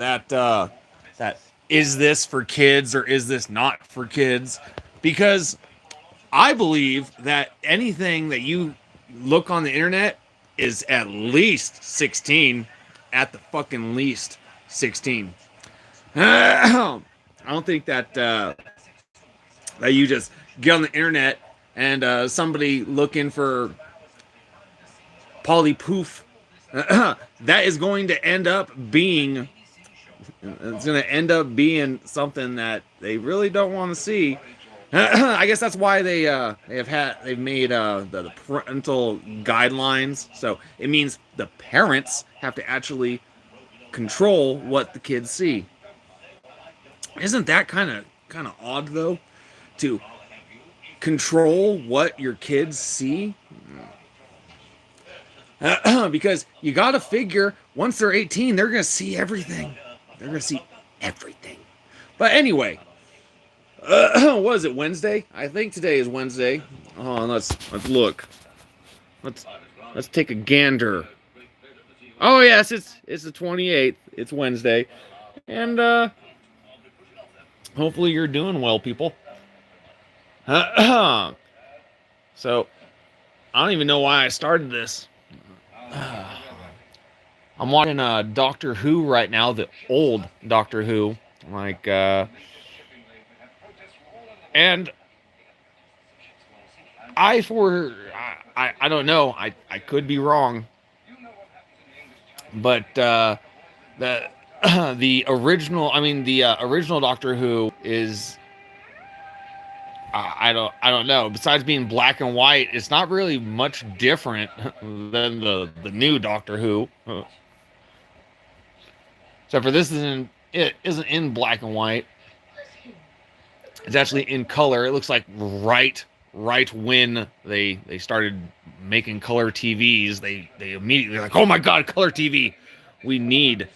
that is this for kids or is this not for kids? Because I believe that anything that you look on the internet is at least 16, at the fucking least 16. I don't think that you just get on the internet and somebody looking for Polly Poof that is going to end up being something that they really don't want to see. I guess that's why they've made the parental guidelines. So it means the parents have to actually control what the kids see. Isn't that kind of odd though? To control what your kids see? Because you got to figure once they're 18, they're going to see everything. They're going to see everything. But anyway, what is it, Wednesday? I think today is Wednesday. Oh, let's look. Let's take a gander. Oh yes, it's the 28th. It's Wednesday, and hopefully you're doing well, people. So I don't even know why I started this. I'm watching Doctor Who right now, the old Doctor Who, and I don't know, I could be wrong, but the original Doctor Who is I don't know. Besides being black and white, it's not really much different than the new Doctor Who. Except for it isn't in black and white. It's actually in color. It looks like right when they started making color TVs, they immediately like, oh my god, color TV. We need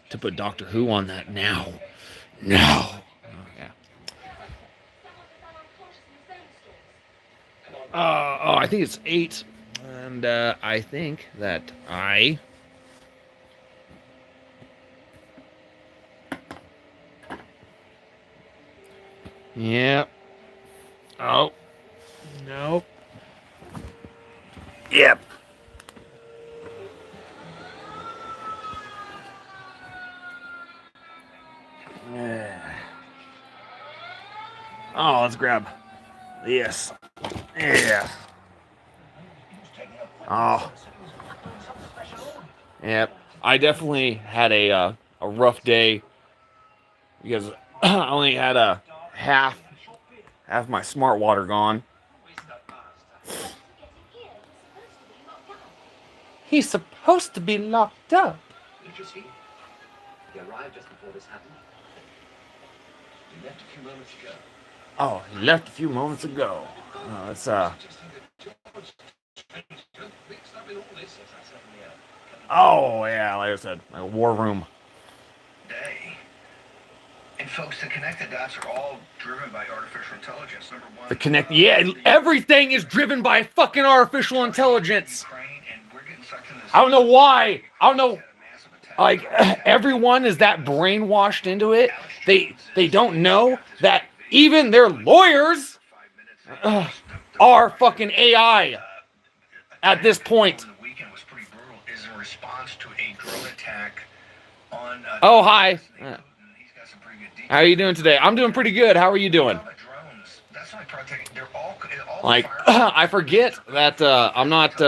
to put Doctor Who on that now. I think it's 8, and I think that yeah. Oh, no. Yep. Oh, let's grab this. Yeah. Oh. Yep. I definitely had a rough day because I only had a half my smart water gone. He's supposed to be locked up. Did you see? He arrived just before this happened. He left a few moments ago. Oh, he left a few moments ago. It's Oh yeah, like I said, a war room. Day. And folks, the connected dots are all driven by artificial intelligence. Number one. Everything is driven by fucking artificial intelligence. I don't know why. I don't know. Like everyone is that brainwashed into it. They don't know that even their lawyers are fucking AI at this point. Oh, hi. How are you doing today? I'm doing pretty good. How are you doing? Like, I forget that I'm not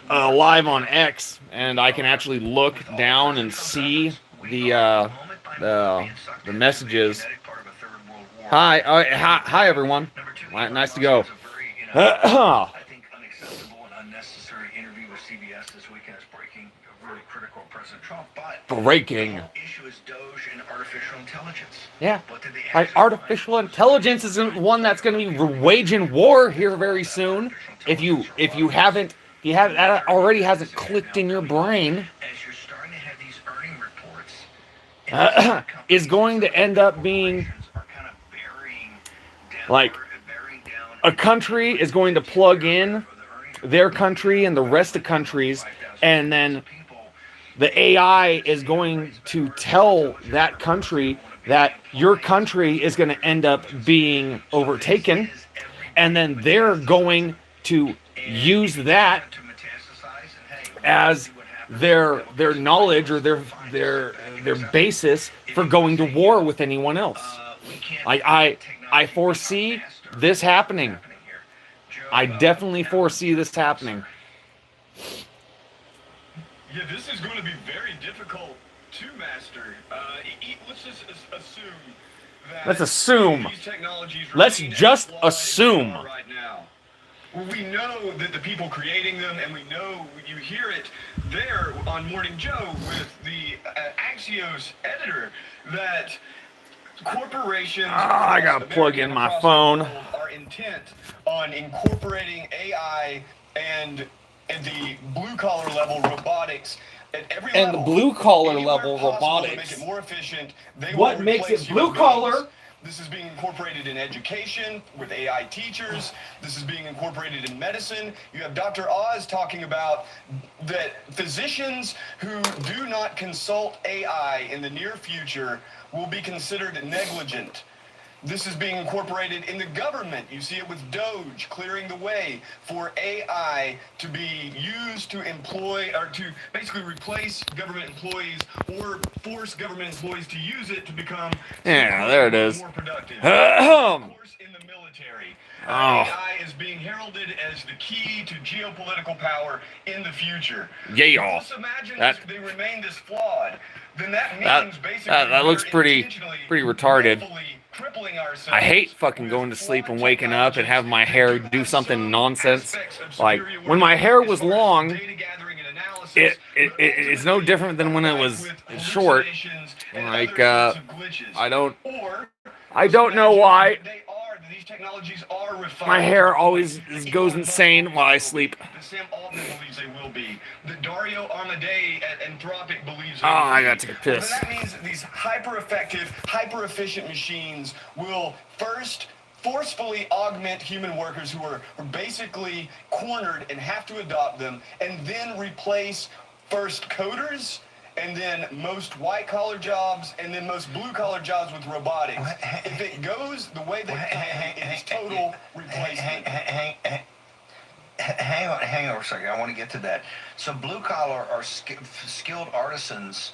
live on X, and I can actually look down and see the messages. Hi everyone. Nice to go. Breaking. Yeah, like artificial intelligence isn't one that's going to be waging war here very soon. If that already hasn't clicked in your brain, is going to end up being like a country is going to plug in their country and the rest of countries, and then the AI is going to tell that country that your country is going to end up being overtaken, and then they're going to use that as their knowledge or their basis for going to war with anyone else. I foresee this happening. I definitely foresee this happening. Yeah, this is going to be very difficult to master. Let's just assume that Let's assume. these technologies Let's remain just as flawed as assume. they are right now. Well, we know that the people creating them, and we know you hear it there on Morning Joe with the Axios editor, that corporations I gotta plug in my phone. are intent on incorporating AI and the blue collar level robotics at every level. And the blue collar Anywhere level possible robotics. to make it more efficient. What makes it blue collar? This is being incorporated in education with AI teachers. This is being incorporated in medicine. You have Dr. Oz talking about that physicians who do not consult AI in the near future will be considered negligent. This is being incorporated in the government. You see it with Doge clearing the way for AI to be used to employ or to basically replace government employees or force government employees to use it to become there it is. more productive. Of course, in the military, AI is being heralded as the key to geopolitical power in the future. Yeah. Just imagine if they remain this flawed, then that means basically that looks pretty retarded. crippling ourselves. I hate fucking going to sleep and waking up and having my hair do something nonsense. Like when my hair was long, it's no different than when it was short. Like I don't know why my hair always goes insane while I sleep. Sam Altman believes they will be. The Dario Armadei at Anthropic believes they Oh, will I be. got to take a piss. Well, that means that these hyper-effective, hyper-efficient machines will first forcefully augment human workers who are basically cornered and have to adopt them, and then replace first coders, and then most white-collar jobs, and then most blue-collar jobs with robotics. If it goes the way that it is total replacement. Hang on a second. I want to get to that. So blue collar are skilled artisans.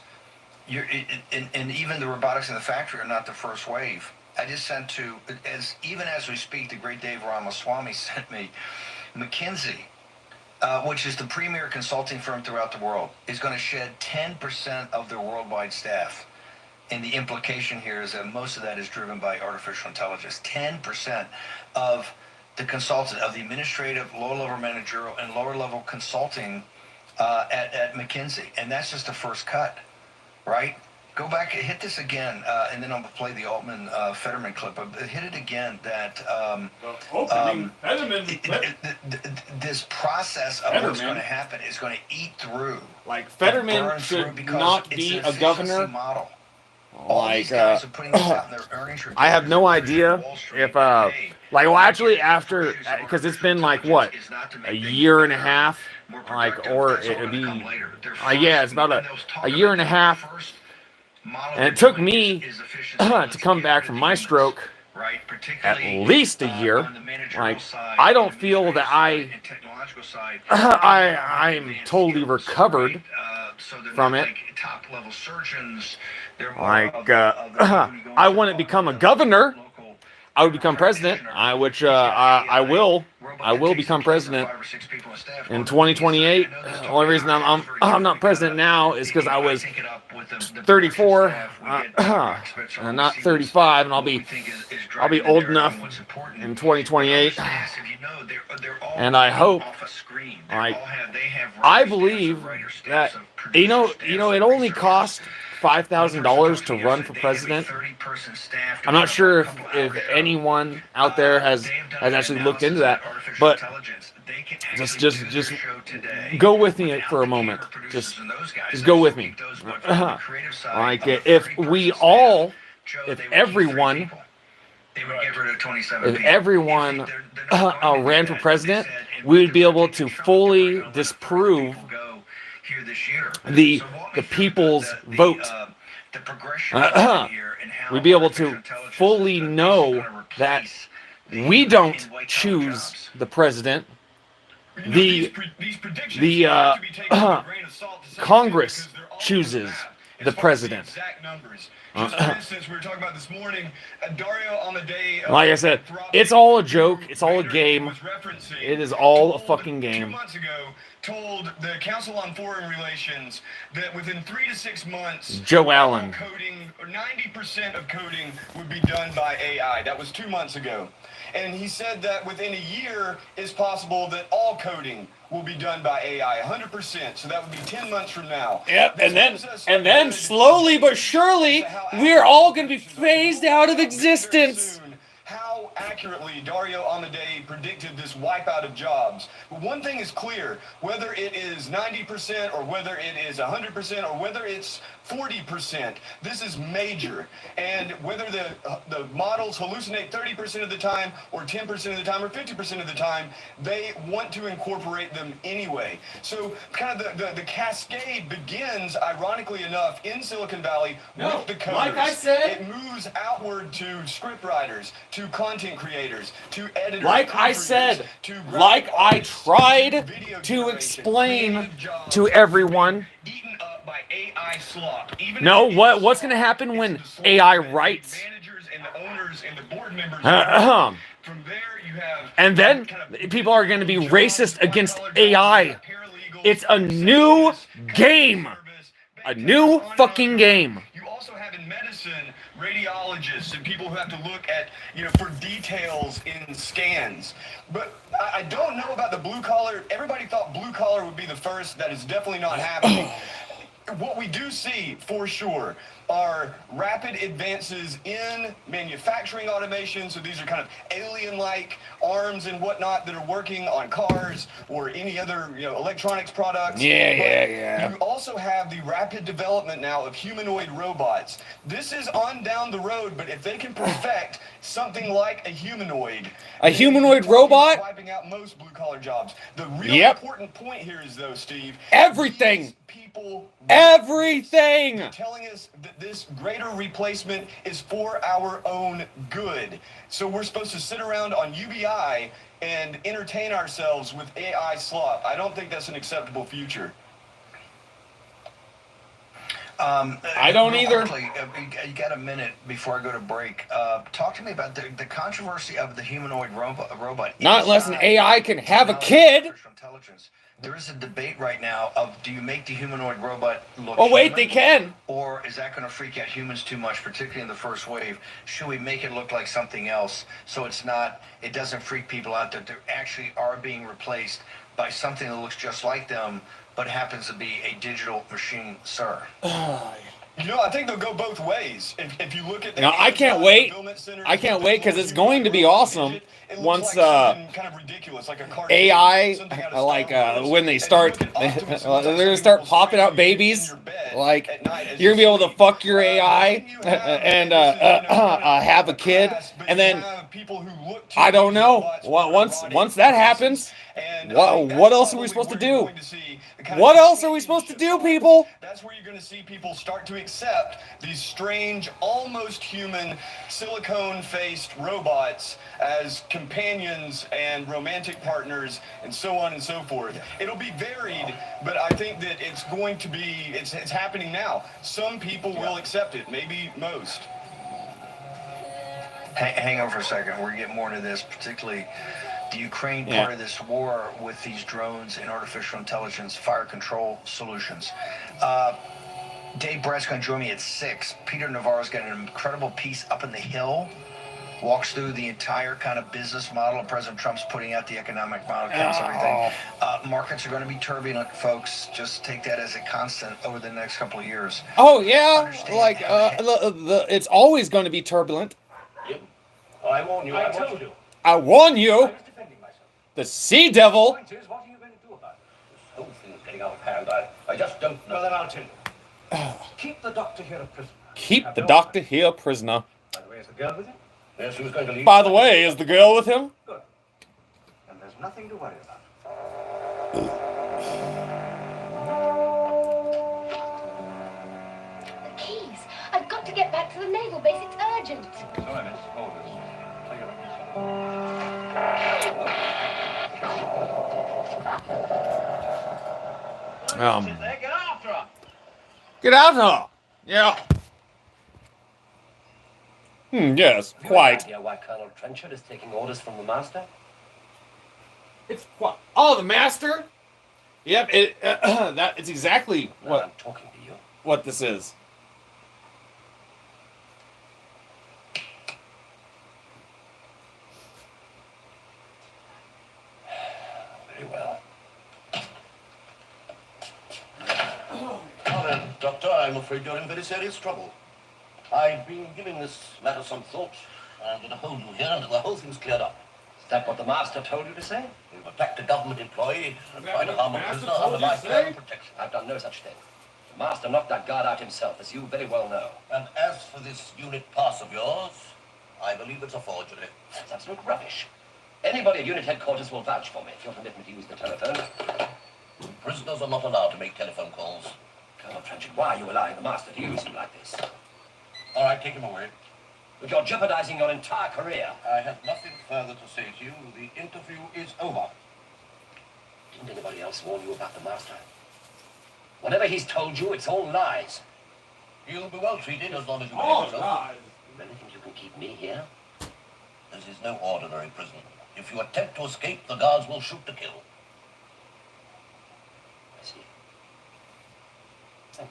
And even the robotics in the factory are not the first wave. I just sent to, even as we speak, the great Dave Ramaswamy sent me McKinsey, which is the premier consulting firm throughout the world, is going to shed 10% of their worldwide staff. And the implication here is that most of that is driven by artificial intelligence. 10% of the consultant, of the administrative, lower-level managerial, and lower-level consulting at McKinsey. And that's just the first cut, right? Go back, hit this again, and then I'll play the Altman Fetterman clip. Hit it again, that this process of what's going to happen is going to eat through. Like Fetterman should not be a governor. Model. Like, I have no idea if, actually after, because it's been like, what, a year and a half, like, or it'd be, yeah, it's about a year and a half, and it took me to come back from my stroke at least a year. Like, I don't feel that I'm totally recovered from it. Like, I wouldn't become a governor. I would become president, I will become president in 2028. The only reason I'm not president now is because I was 34, and not 35, and I'll be old enough in 2028. And I hope, like, I believe that it only costs $5,000 to run for president. I'm not sure if anyone out there has actually looked into that, but just go with me for a moment. Just go with me. Like, if everyone ran for president, we would be able to fully disprove here this year. the So walk me through people's vote. The progression here and how We'd be able artificial to intelligence fully is know gonna that replace the we don't in white-collar choose jobs. the president. You know, The these predictions the have to be taken with a grain of salt to some Congress extent, because they're all chooses over the map the as far as president. The exact numbers. Just for instance, we were talking about this morning, Dario Amadei. Like I said, it's all a joke. It's all a game. It is all a fucking game. 2 months ago, told the Council on Foreign Relations that within 3 to 6 months, Joe Allen. coding, or 90% of coding would be done by AI. That was 2 months ago. And he said that within a year, it's possible that all coding will be done by AI, 100%. So that would be 10 months from now. Yep, This and then gives us and a then good slowly but gauge surely, as to how we're all going to be accurate predictions phased are. out of Very, very existence. soon, how accurately Dario Amadei predicted this wipeout of jobs. But one thing is clear, whether it is 90% or whether it is 100% or whether it's 40%, this is major. And whether the models hallucinate 30% of the time or 10% of the time or 50% of the time, they want to incorporate them anyway. So kind of the cascade begins, ironically enough, in Silicon Valley with the coders. like I said, it moves outward to script writers, to content creators, to editors, like I proofreaders, said, to like graphic I artists, tried video to generation, explain creative jobs to everyone. eaten up by AI slop. Even No, if it is what's going to slop, happen it's when the slop AI that the writes? managers and the owners and the board members Uh-huh. From there, you have And then kind of people are going to be jobs, racist against white-collar jobs, AI. paralegals, It's a new receptionists, game. customer service, A basically new on and on fucking and on. game. You also have in medicine radiologists and people who have to look at, for details in scans. But I don't know about the blue collar. Everybody thought blue collar would be the first. That is definitely not happening. What we do see for sure are rapid advances in manufacturing automation. So these are kind of alien-like arms and whatnot that are working on cars or any other electronics products. Yeah. You also have the rapid development now of humanoid robots. This is on down the road, but if they can perfect something like a humanoid robot, wiping out most blue-collar jobs. The real important point here is, though, Steve, everything. these people, Everything. they're telling us that this greater replacement is for our own good. So we're supposed to sit around on UBI and entertain ourselves with AI slop. I don't think that's an acceptable future. I don't either. Quickly, you got a minute before I go to break. Talk to me about the controversy of the humanoid robot. Not unless an AI can have a kid. Intelligence. There is a debate right now of, do you make the humanoid robot look wait, human, they can. or is that going to freak out humans too much, particularly in the first wave? Should we make it look like something else so it doesn't freak people out that they actually are being replaced by something that looks just like them but happens to be a digital machine, sir? I think they'll go both ways. If you look at the I can't wait. I can't wait because it's going to be awesome once kind of ridiculous, like a cartoon, AI, like when they start, they're gonna start popping out babies. Like you're gonna be able to fuck your AI and have a kid, and then I don't know. Once that happens, what else are we supposed to do? What else are we supposed to do, people? That's where you're going to see people start to accept these strange, almost human, silicone-faced robots as companions and romantic partners and so on and so forth. It'll be varied, but I think that it's going to be, it's happening now. Some people will accept it, maybe most. Hang on for a second. We're getting more into this, particularly the Ukraine part of this war with these drones and artificial intelligence fire control solutions. Dave Brett's going to join me at 6. Peter Navarro's got an incredible piece up in the Hill. Walks through the entire kind of business model of President Trump's putting out the economic model, counts everything. Markets are going to be turbulent, folks. Just take that as a constant over the next couple of years. Oh yeah, it's always going to be turbulent. Yep. I warn you. I told you. I warn you. I was defending myself. The Sea Devil. The point is, what are you going to do about it? This whole thing is getting out of hand. I just don't know. Well, then I'll tell you. Keep the doctor here a prisoner. Keep the doctor here a prisoner. By the way, is the girl with him? Yes, who's going to leave? By the way, is the girl with him? Good. And there's nothing to worry about. back to the naval base. It's urgent. Sorry, miss. Hold this. Take it up. Get after her! Get out here! Yeah. Yes, Have you any quite. idea why Colonel Trenchard is taking orders from the master? It's quite. Oh, the master? Yep, that it's exactly Now what I'm talking to you. what this is. Very well. Now then, Doctor, I'm afraid you're in very serious trouble. I've been giving this matter some thought. I'm going to hold you here until the whole thing's cleared up. Is that what the master told you to say? You've attacked a government employee and tried to harm a Master prisoner told under you my to care say? and protection. I've done no such thing. The master knocked that guard out himself, as you very well know. And as for this unit pass of yours, I believe it's a forgery. That's absolute rubbish. Anybody at unit headquarters will vouch for me if you'll permit me to use the telephone. Prisoners are not allowed to make telephone calls. Colonel Trenchard, why are you allowing the master to use you like this? All right, take him away. But you're jeopardizing your entire career. I have nothing further to say to you. The interview is over. Didn't anybody else warn you about the master? Whatever he's told you, it's all lies. You'll be well treated as long as you behave Oh, yourself. God. You really think you can keep me here? This is no ordinary prison. If you attempt to escape, the guards will shoot to kill. I see. Thank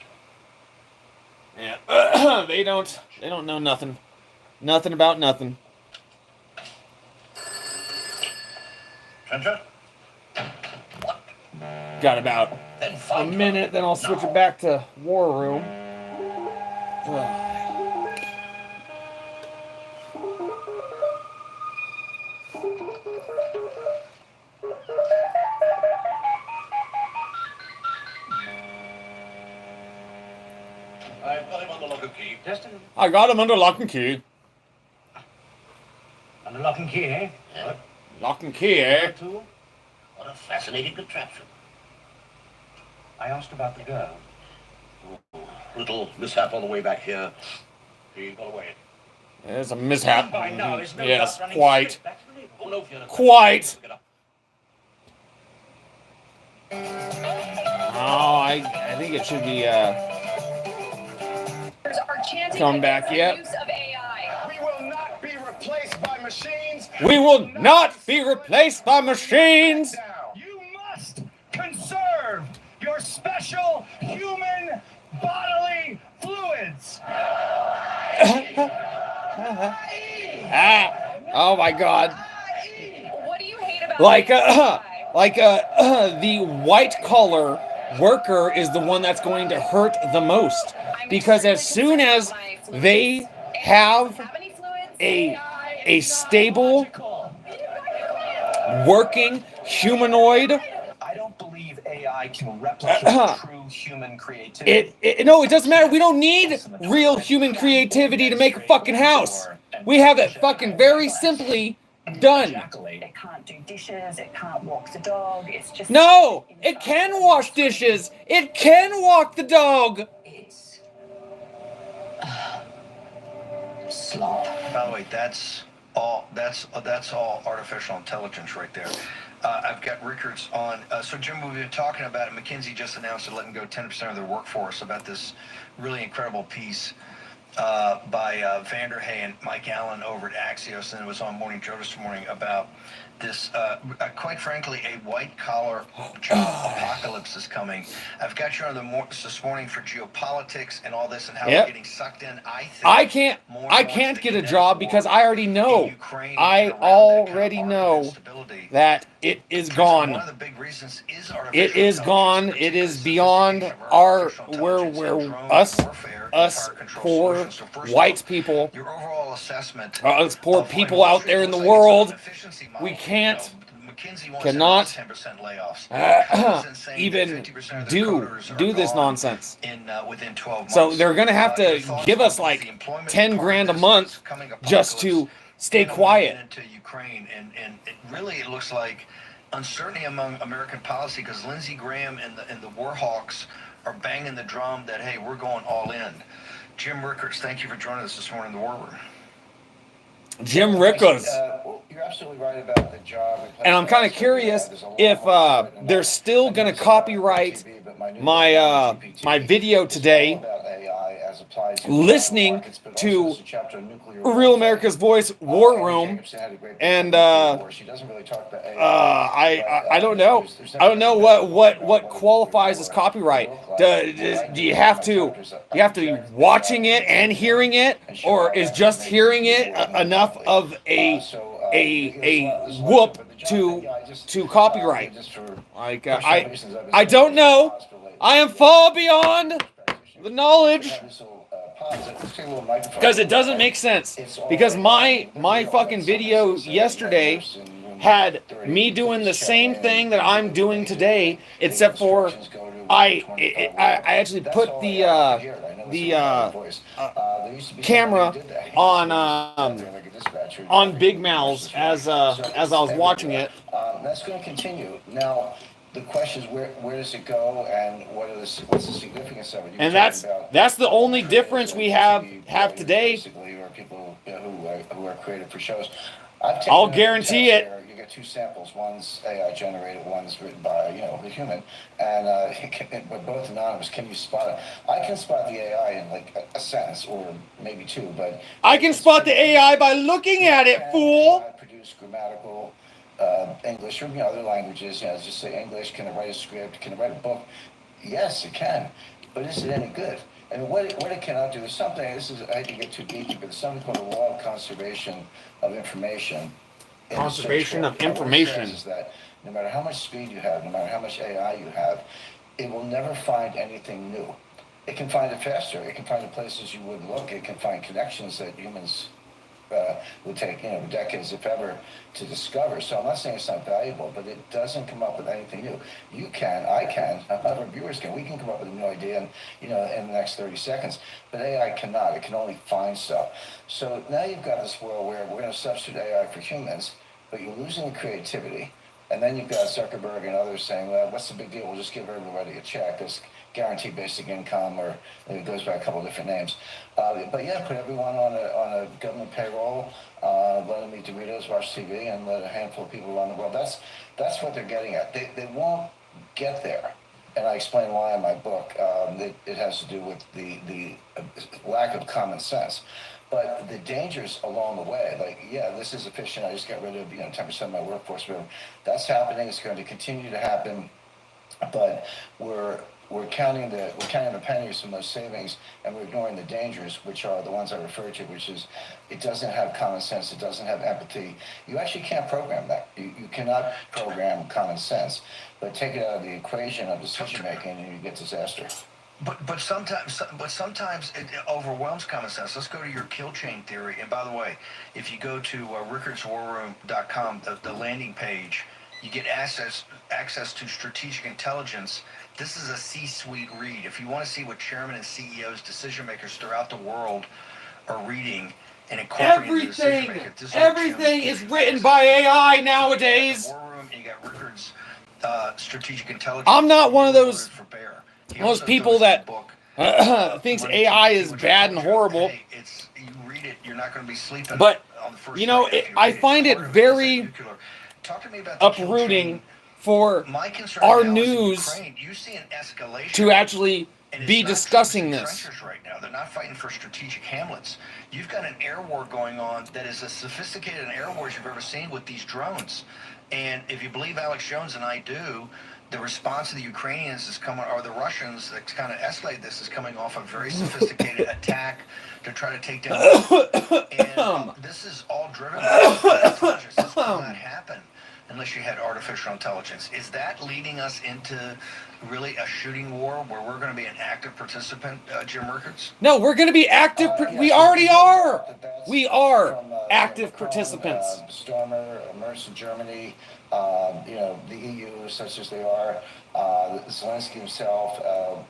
you. Yeah. They don't know nothing. Nothing about nothing. Trencher? Got about Then a find her. minute, then I'll switch it back to War Room. Ugh. I've got him under lock and key. Just a minute. I got him under lock and key. Under lock and key, eh? Yeah. Lock and key, eh? Two. What a fascinating contraption. I asked about the girl. Little mishap on the way back here. He got away. There's a mishap. By now, there's no Yes, doubt running quite. straight back to the naval. Oh, no, Fiona. Quite. Get up. Oh, I think it should be come back yet. We will not be replaced by machines. We will not be replaced by machines. You must conserve your special human bodily fluids. Oh my God. What do you hate about Like the white collar worker is the one that's going to hurt the most, because as soon as they have a stable working humanoid, I don't believe AI can replicate true human creativity. it doesn't matter. We don't need real human creativity to make a fucking house. We have it fucking very simply done. It can't do dishes, it can't walk the dog, it's just... No, it can wash dishes. It can walk the dog. It's... slop. By the way, that's all artificial intelligence right there. I've got Rickards on. So Jim, we've been talking about it. McKinsey just announced they're letting go 10% of their workforce about this really incredible piece by Vanderhay and Mike Allen over at Axios, and it was on Morning Joe this morning about this, quite frankly, a white-collar job apocalypse is coming. I've got you on this morning for geopolitics and all this and how Yep. we're getting sucked in. I can't get a job because I already know. I already know that it is gone. One of the big reasons is It is gone. It is beyond our us poor white people. Your overall assessment. Us poor people out there in the world. We cannot even do this nonsense. Within 12 months. So they're gonna have to give us like 10 grand a month just to stay quiet. Into Ukraine, and it really looks like uncertainty among American policy, because Lindsey Graham and the Warhawks are banging the drum that, hey, we're going all in. Jim Rickards, thank you for joining us this morning in the War Room. Jim Rickards. Well, you're absolutely right about the job. And I'm kind of curious if they're still going to copyright my video today, listening to Real America's Voice War Room, and I don't know. I don't know what qualifies as copyright. Do you have to be watching it and hearing it, or is just hearing it enough of a whoop to copyright? Like I don't know. I am far beyond the knowledge, because it doesn't make sense. Because my fucking video yesterday had me doing the same thing that I'm doing today, except for I actually put the camera on Big Mouths as I was watching it. That's going to continue. Now, the question is where does it go, and what's the significance of it? And that's the only difference we have today. Basically, or people who are creative for shows. I'll guarantee it. You get two samples. One's AI generated, one's written by the human, and but both anonymous. Can you spot it? I can spot the AI in like a sentence or maybe two, but I can spot the AI by looking at it, fool. Produce grammatical English or other languages. Just say English. Can it write a script? Can it write a book? Yes, it can. But is it any good? And what it cannot do is something. I hate to get too geeky, but it's something called the law of conservation of information. Conservation of information is that no matter how much speed you have, no matter how much AI you have, it will never find anything new. It can find it faster. It can find the places you wouldn't look. It can find connections that humans would take decades, if ever, to discover. So I'm not saying it's not valuable, but it doesn't come up with anything new. You can, I can, other viewers can. We can come up with a new idea in the next 30 seconds, but AI cannot. It can only find stuff. So now you've got this world where we're going to substitute AI for humans, but you're losing the creativity. And then you've got Zuckerberg and others saying, well, what's the big deal? We'll just give everybody a check. It's guaranteed basic income, or it goes by a couple of different names. But yeah, put everyone on a government payroll, let them eat Doritos, watch TV, and let a handful of people around the world. That's what they're getting at. They won't get there. And I explain why in my book. It has to do with the lack of common sense. But the dangers along the way, this is efficient. I just got rid of 10% of my workforce. That's happening. It's going to continue to happen. But we're counting the pennies from those savings, and we're ignoring the dangers, which are the ones I referred to, which is it doesn't have common sense. It doesn't have empathy. You actually can't program that. You cannot program common sense. But take it out of the equation of decision making, and you get disaster. But sometimes it overwhelms common sense. Let's go to your kill chain theory. And by the way, if you go to rickardswarroom.com, the landing page, you get access to strategic intelligence. This is a C-suite read. If you want to see what chairman and CEOs, decision makers throughout the world are reading and incorporating everything is written by AI nowadays. War Room, and you got Rickards strategic intelligence. I'm not one of those people that thinks AI is bad and horrible. You read it, you're not going to be sleeping. But on the first I find it very uprooting for our news to actually be discussing this. Right now, they're not fighting for strategic hamlets. You've got an air war going on that is as sophisticated an air war as you've ever seen with these drones. And if you believe Alex Jones, and I do, the response of the Ukrainians is coming, or the Russians that kind of escalate this, is coming off a very sophisticated attack to try to take down. And this is all driven by intelligence. This will not happen unless you had artificial intelligence. Is that leading us into really a shooting war where we're going to be an active participant, Jim Rickards? No, we're going to be active. We already are. We are active participants. Stormer, Merz in Germany, the EU, such as they are, Zelensky himself,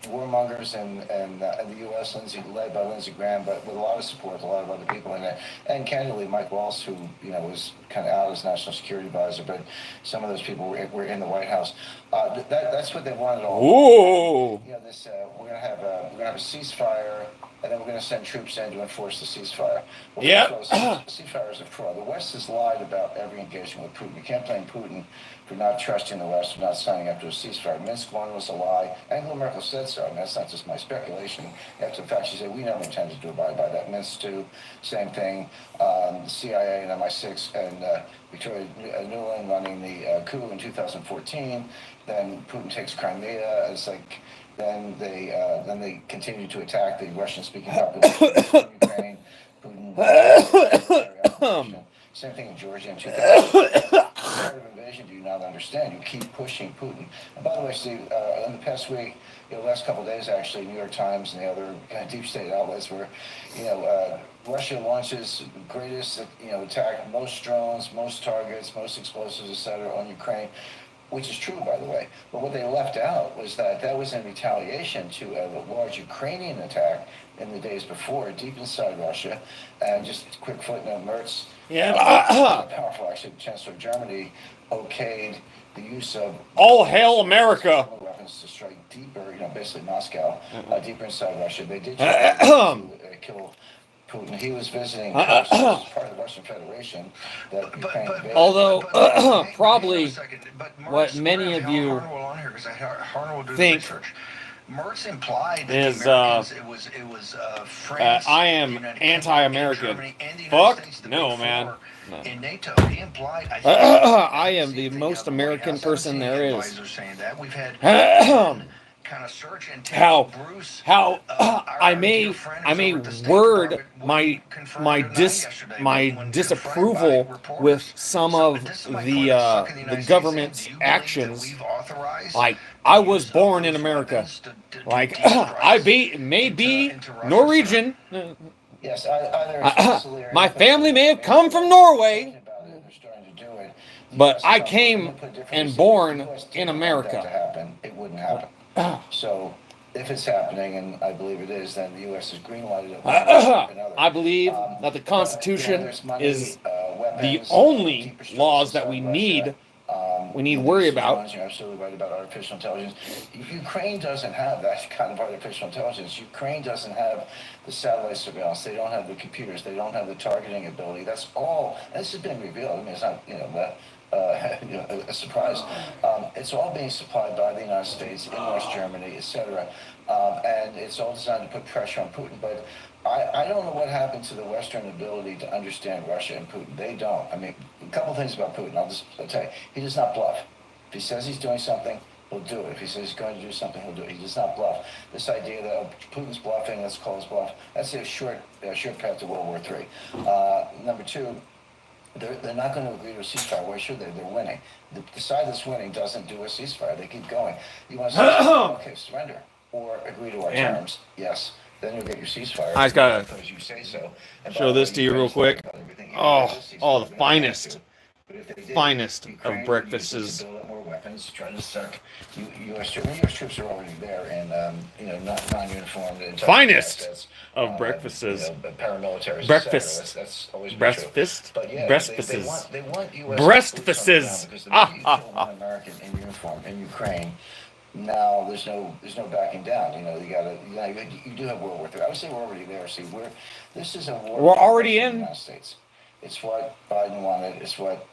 warmongers in the U.S., led by Lindsey Graham, but with a lot of support, a lot of other people in it, and candidly, Mike Waltz, who was kind of out as national security advisor, but some of those people were in the White House. That's what they wanted all. Ooh. We're gonna have a ceasefire, and then we're going to send troops in to enforce the ceasefire. Well, Yep. first of all, ceasefire is a fraud. The West has lied about every engagement with Putin. You can't blame Putin for not trusting the West, for not signing up to a ceasefire. Minsk 1 was a lie. Angela Merkel said so. I mean, that's not just my speculation. After the fact, she said, we never intended to abide by that. Minsk 2, same thing. The CIA and MI6 and Victoria Nuland running the coup in 2014. Then Putin takes Crimea. It's like... Then they continue to attack the Russian-speaking population in Ukraine. Putin, same thing in Georgia in 2000. What part of invasion do you not understand? You keep pushing Putin. And by the way, Steve, in the past week, the last couple of days, actually, New York Times and the other kind of deep state outlets were, Russia launches greatest, attack, most drones, most targets, most explosives, etc., on Ukraine. Which is true, by the way. But what they left out was that was in retaliation to a large Ukrainian attack in the days before, deep inside Russia. And just a quick footnote, Merz, powerful, actually, Chancellor of Germany okayed the use of all hail America weapons to strike deeper, basically Moscow, deeper inside Russia. They did try to kill Putin. He was visiting part of the Russian Federation. Although, probably what many of you think Merz implied that is it was France, I am anti-American. Fuck no, man. No. In NATO, he implied. I am the most American person there is. We've had kind of search and how Bruce, I may word my disapproval with some of the government's actions. Like, I was born in America. Like, I may be Norwegian. Yes, my family may have come from Norway, but I came and born in America. It wouldn't happen. So, if it's happening, and I believe it is, then the U.S. has green-lighted it. I believe that the Constitution is the only laws that we need. We need to worry about. You're absolutely right about artificial intelligence. Ukraine doesn't have that kind of artificial intelligence. Ukraine doesn't have the satellite surveillance. They don't have the computers. They don't have the targeting ability. That's all. And this has been revealed. I mean, it's not, a surprise. It's all being supplied by the United States, in West Germany, etc. And it's all designed to put pressure on Putin. But I don't know what happened to the Western ability to understand Russia and Putin. They don't. I mean, a couple things about Putin. I'll tell you. He does not bluff. If he says he's doing something, he'll do it. If he says he's going to do something, he'll do it. He does not bluff. This idea that Putin's bluffing, let's call his bluff, that's a short path to World War III. Number two, they're not going to agree to a ceasefire. Why should they? They're winning. The side that's winning doesn't do a ceasefire. They keep going. You want to say, okay, surrender or agree to our terms. Yes. Then you'll get your ceasefire. I just gotta because you say so. show this to you real quick. Oh, the finest of breakfasts. More weapons, trying to suck U.S. troops are already there, and non-uniformed. Finest of breakfasts. Paramilitaries. Breakfast. That's always breakfast. But yeah, breakfasts. They want U.S. breakfasts. Because the minute you kill one American in uniform in Ukraine, now there's no backing down. You do have World War III. I would say we're already there. See, this is a war. We're already in the United States. It's what Biden wanted. It's what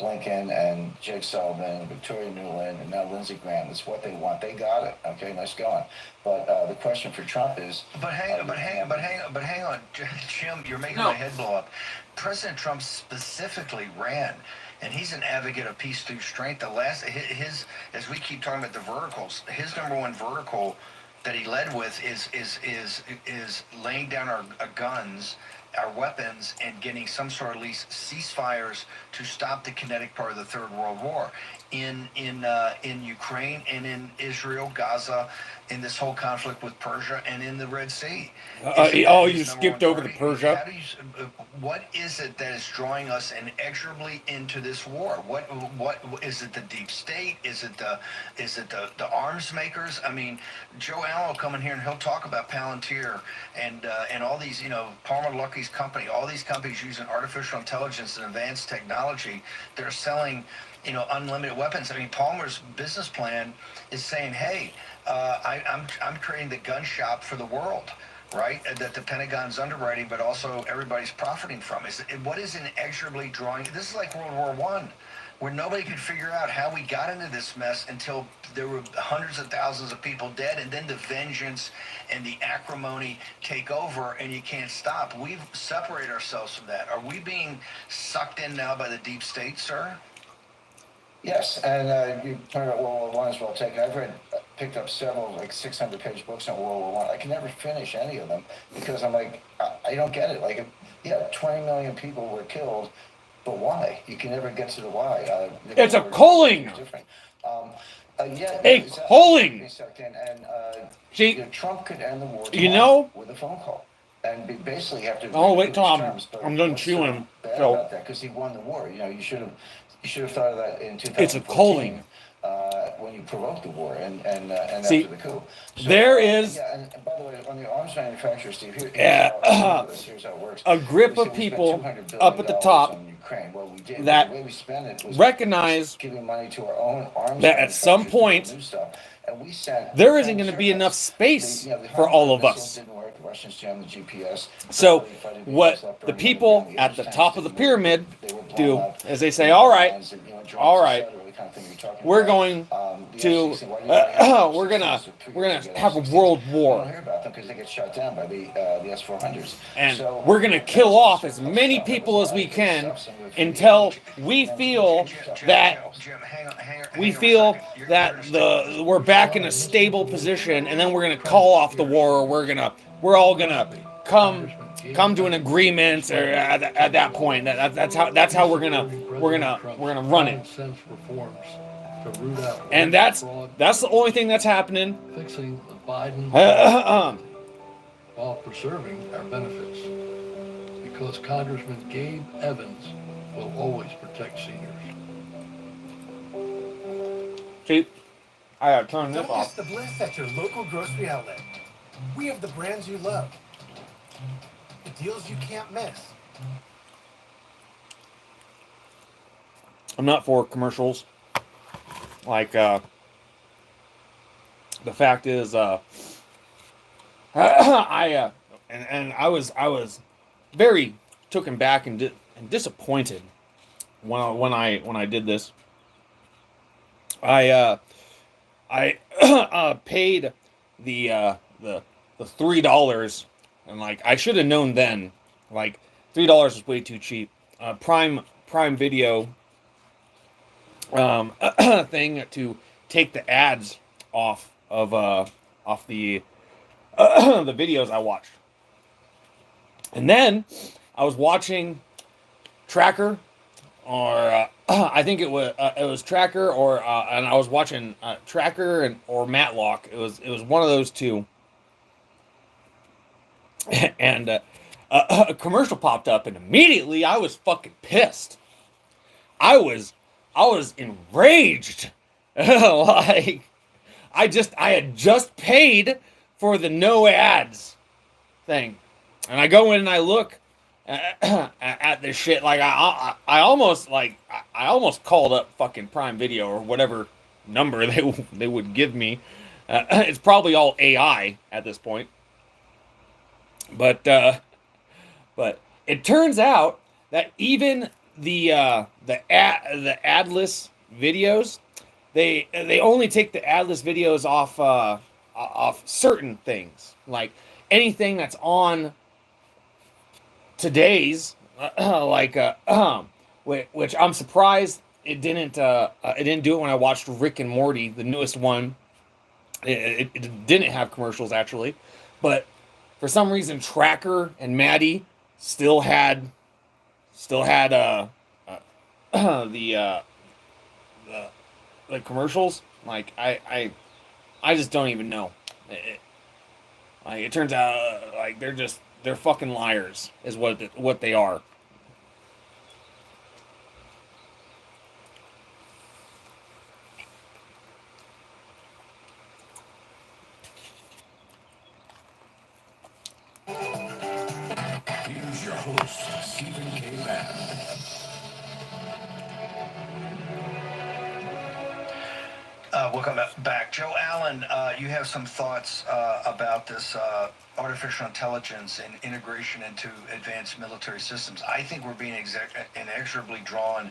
Blinken and Jake Sullivan and Victoria Nuland and now Lindsey Graham. It's what they want. They got it. Okay, nice going. But the question for Trump is. But hang on, Jim. You're making my head blow up. President Trump specifically ran. And he's an advocate of peace through strength. As we keep talking about the verticals, his number one vertical that he led with is laying down our guns, our weapons, and getting some sort of at least ceasefires to stop the kinetic part of the Third World War in Ukraine and in Israel, Gaza, in this whole conflict with Persia and in the Red Sea. You skipped over the Persia. What is it that is drawing us inexorably into this war? What is it? The deep state? Is it the arms makers? I mean, Joe Allen will come in here and he'll talk about Palantir and all these, Palmer Luckey's company, all these companies using artificial intelligence and advanced technology. They're selling, unlimited weapons. I mean, Palmer's business plan is saying, hey, I'm creating the gun shop for the world. right? That the Pentagon's underwriting, but also everybody's profiting from. What is inexorably drawing? This is like World War One, where nobody could figure out how we got into this mess until there were hundreds of thousands of people dead, and then the vengeance and the acrimony take over, and you can't stop. We've separated ourselves from that. Are we being sucked in now by the deep state, sir? Yes, and you talking about World War One is well taken. Picked up several like 600-page books on World War One. I can never finish any of them because I'm like, I don't get it. Like, yeah, 20 million people were killed, but why? You can never get to the why. It's a calling. Different. Yeah, a calling. See, Trump could end the war with a phone call. And basically have to. Oh wait till I'm done chewing. So about that because he won the war. You should have thought of that in 2014. It's a calling. When you provoked the war and see, after the coup. So, there is. Yeah, and by the way, on the arms manufacturer, Steve, here's how it works. A grip of people up at the top well, we did. that the way we spent it was recognize giving money to our own arms that at some point there isn't going to be enough space for all of us. So what the people at the top of the pyramid do is they say, all right, we're going to we're gonna have a world war, and we're gonna kill off as many people as we can until we feel that we're back in a stable position, and then we're gonna call off the war. Or we're all gonna come to an agreement, or at that point. That's how we're gonna run it. And that's the only thing that's happening. Fixing the Biden while preserving our benefits, because Congressman Gabe Evans will always protect seniors. See, I gotta turn this Don't off. miss the bliss at your local grocery outlet. We have the brands you love, the deals you can't miss. I'm not for commercials. Like, the fact is, I was very taken back and disappointed when I did this. I paid the $3, and like I should have known then. Like $3 is way too cheap. Prime Video thing to take the ads off of the the videos I watched. And then I was watching Tracker, or I think it was Tracker, or and I was watching Tracker or Matlock. It was one of those two. And a commercial popped up, and immediately I was fucking pissed. I was enraged. Like I had just paid for the no ads thing, and I go in and I look at this shit. Like I almost called up fucking Prime Video or whatever number they would give me. It's probably all AI at this point. But it turns out that even the adless videos, they only take the adless videos off certain things, like anything that's on today's, which I'm surprised it didn't do it when I watched Rick and Morty, the newest one. It didn't have commercials actually, but for some reason, Tracker and Maddie still had the commercials. Like I just don't even know. It turns out like they're fucking liars is what they are. Here's your host, Stephen K. Bannon. Welcome back. Joe Allen, you have some thoughts about this artificial intelligence and integration into advanced military systems. I think we're being inexorably drawn,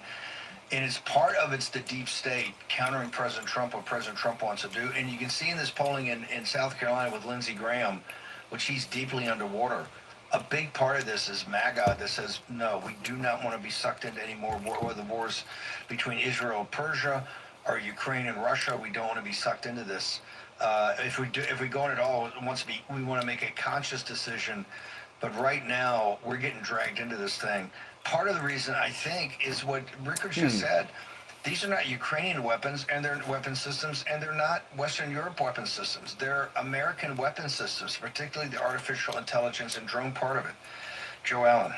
and it's part of it's the deep state countering President Trump, what President Trump wants to do. And you can see in this polling in South Carolina with Lindsey Graham, which he's deeply underwater. A big part of this is MAGA that says, no, we do not want to be sucked into any more war, the wars between Israel and Persia or Ukraine and Russia. We don't want to be sucked into this. If we go in at all, we want to make a conscious decision. But right now, we're getting dragged into this thing. Part of the reason, I think, is what Rickard just said. These are not Ukrainian weapons, and they're weapon systems, and they're not Western Europe weapon systems. They're American weapon systems, particularly the artificial intelligence and drone part of it. Joe Allen.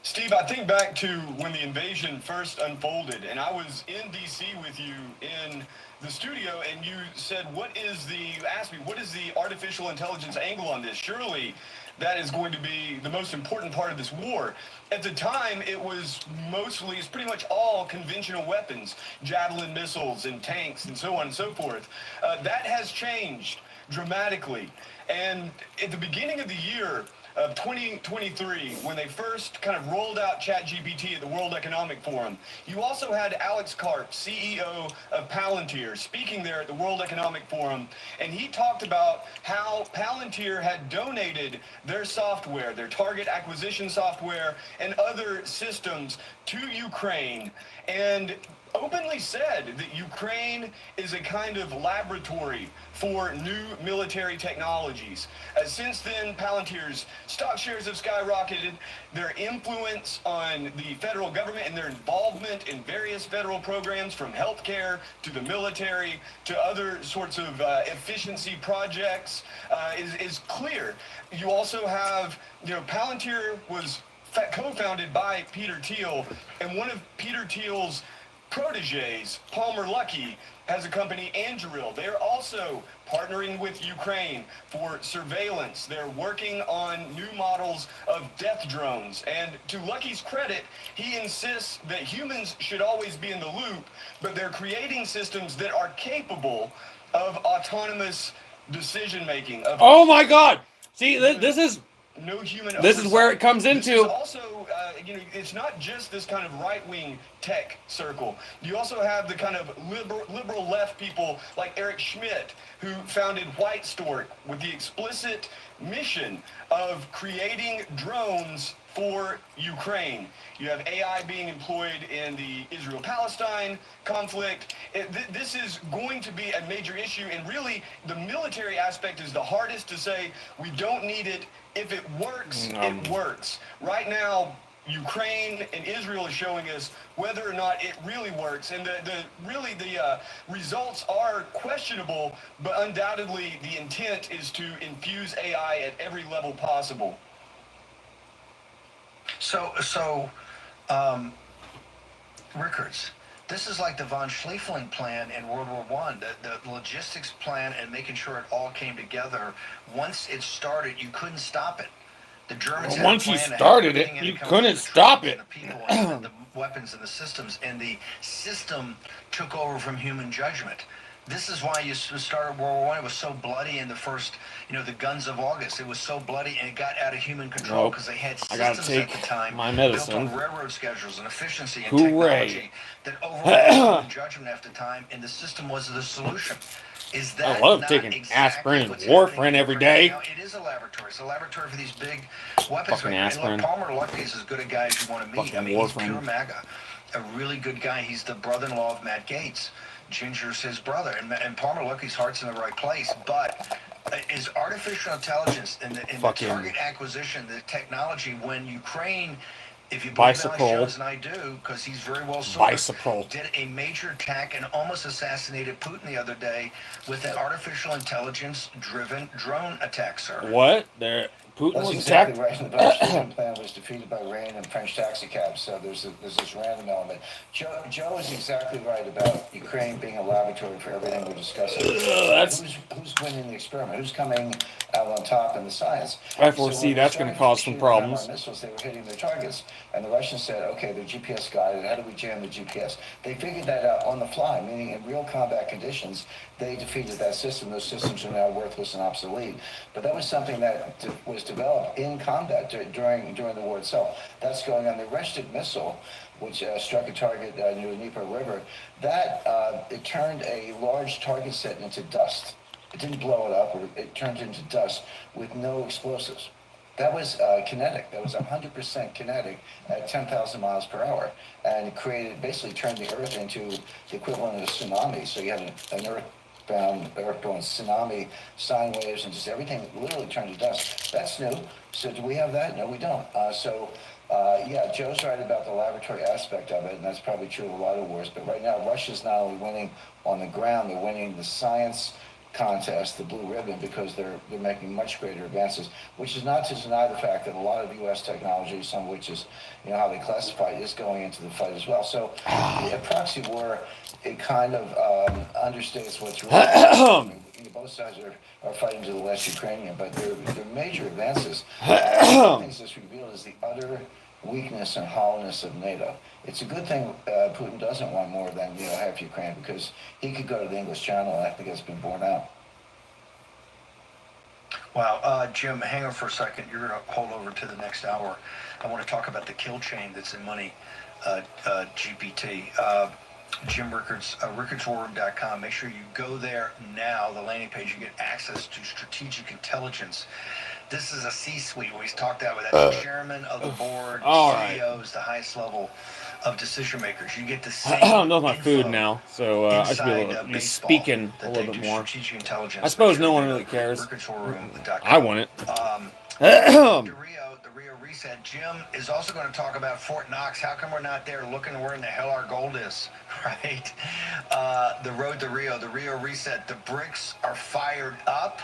Steve, I think back to when the invasion first unfolded, and I was in D.C. with you in the studio, and you said, you asked me, what is the artificial intelligence angle on this? Surely that is going to be the most important part of this war. At the time, it's pretty much all conventional weapons, Javelin missiles and tanks and so on and so forth. That has changed dramatically. And at the beginning of the year of 2023, when they first kind of rolled out ChatGPT at the World Economic Forum, you also had Alex Karp, CEO of Palantir, speaking there at the World Economic Forum, and he talked about how Palantir had donated their software, their target acquisition software, and other systems to Ukraine, and openly said that Ukraine is a kind of laboratory for new military technologies. Since then, Palantir's stock shares have skyrocketed. Their influence on the federal government and their involvement in various federal programs, from healthcare to the military to other sorts of efficiency projects, is clear. You also have, Palantir was co-founded by Peter Thiel, and one of Peter Thiel's proteges, Palmer Luckey, has a company, Anduril. They're also partnering with Ukraine for surveillance. They're working on new models of death drones. And to Luckey's credit, he insists that humans should always be in the loop, but they're creating systems that are capable of autonomous decision-making. Oh my God! See, this is no human This oversight. is where it comes into. This is also, it's not just this kind of right-wing tech circle. You also have the kind of liberal left people like Eric Schmidt, who founded White Stork with the explicit mission of creating drones for Ukraine. You have AI being employed in the Israel-Palestine conflict. This is going to be a major issue, and really the military aspect is the hardest to say. We don't need it. If it works, it works. Right now, Ukraine and Israel is showing us whether or not it really works, and the results are questionable, but undoubtedly the intent is to infuse AI at every level possible. So, Rickards, this is like the von Schlieffling plan in World War I, the logistics plan and making sure it all came together. Once it started, you couldn't stop it. The Germans had once a you plan started it, you couldn't stop it. The people and the weapons and the systems, and the system took over from human judgment. This is why you started World War I. It was so bloody in the first, the guns of August. It was so bloody, and it got out of human control because they had systems at the time built on railroad schedules and efficiency and technology that overrode human judgment after time, and the system was the solution. Is that I love taking aspirin and warfarin every day. Now, it is a laboratory. It's a laboratory for these big weapons. Fucking aspirin. And look, Palmer Luckey is as good a guy as you want to meet. Fucking he's pure MAGA. A really good guy. He's the brother-in-law of Matt Gaetz. Ginger's his brother, and Palmer Luckey's heart's in the right place. But is artificial intelligence and the target acquisition, the technology, when Ukraine, if you believe Alex Jones, and I do, because he's very well sourced, did a major attack and almost assassinated Putin the other day with an artificial intelligence-driven drone attack, sir. What? Putin That's was exactly attacked. right. And the Bolshevik plan was defeated by rain and French taxicabs. So there's this random element. Joe is exactly right about Ukraine being a laboratory for everything we're discussing. Who's winning the experiment? Who's coming out on top in the science? I foresee that's going to cause some problems. Missiles, they were hitting their targets, and the Russians said, "Okay, they're GPS guided. How do we jam the GPS?" They figured that out on the fly, meaning in real combat conditions, they defeated that system. Those systems are now worthless and obsolete. But that was something that was developed in combat during the war itself. That's going on. The Reshtid missile, which struck a target near the Dnieper River, that it turned a large target set into dust. It didn't blow it up, or it turned into dust with no explosives. That was kinetic. That was 100% kinetic at 10,000 miles per hour, and it basically turned the Earth into the equivalent of a tsunami. So you had an earthbound tsunami, sine waves, and just everything literally turned to dust. That's new. So do we have that? No, we don't. Yeah, Joe's right about the laboratory aspect of it, and that's probably true of a lot of wars. But right now, Russia's not only winning on the ground, they're winning the science contest, the blue ribbon, because they're making much greater advances, which is not to deny the fact that a lot of U.S. technology, some of which is, how they classify it, is going into the fight as well. So a proxy war, it kind of understates what's really happening. Both sides are fighting to the West Ukrainian, but they're major advances. One of the things that's revealed is the utter weakness and hollowness of NATO. It's a good thing Putin doesn't want more than half Ukraine, because he could go to the English Channel, and I think it's been borne out. Wow, Jim, hang on for a second. You're going to hold over to the next hour. I want to talk about the kill chain that's in money, GPT. Jim Rickards, rickardswarroom.com. Make sure you go there now, the landing page. You get access to strategic intelligence. This is a C-suite where he's talked out with that chairman of the board, CEOs, the highest level of decision makers. You get to see. I don't know my food now, so I should be able to be speaking a little bit more. I suppose no one really cares. I want it. The Rio Reset. Jim is also going to talk about Fort Knox. How come we're not there looking where in the hell our gold is, right? The road to Rio, the Rio Reset. The BRICS are fired up.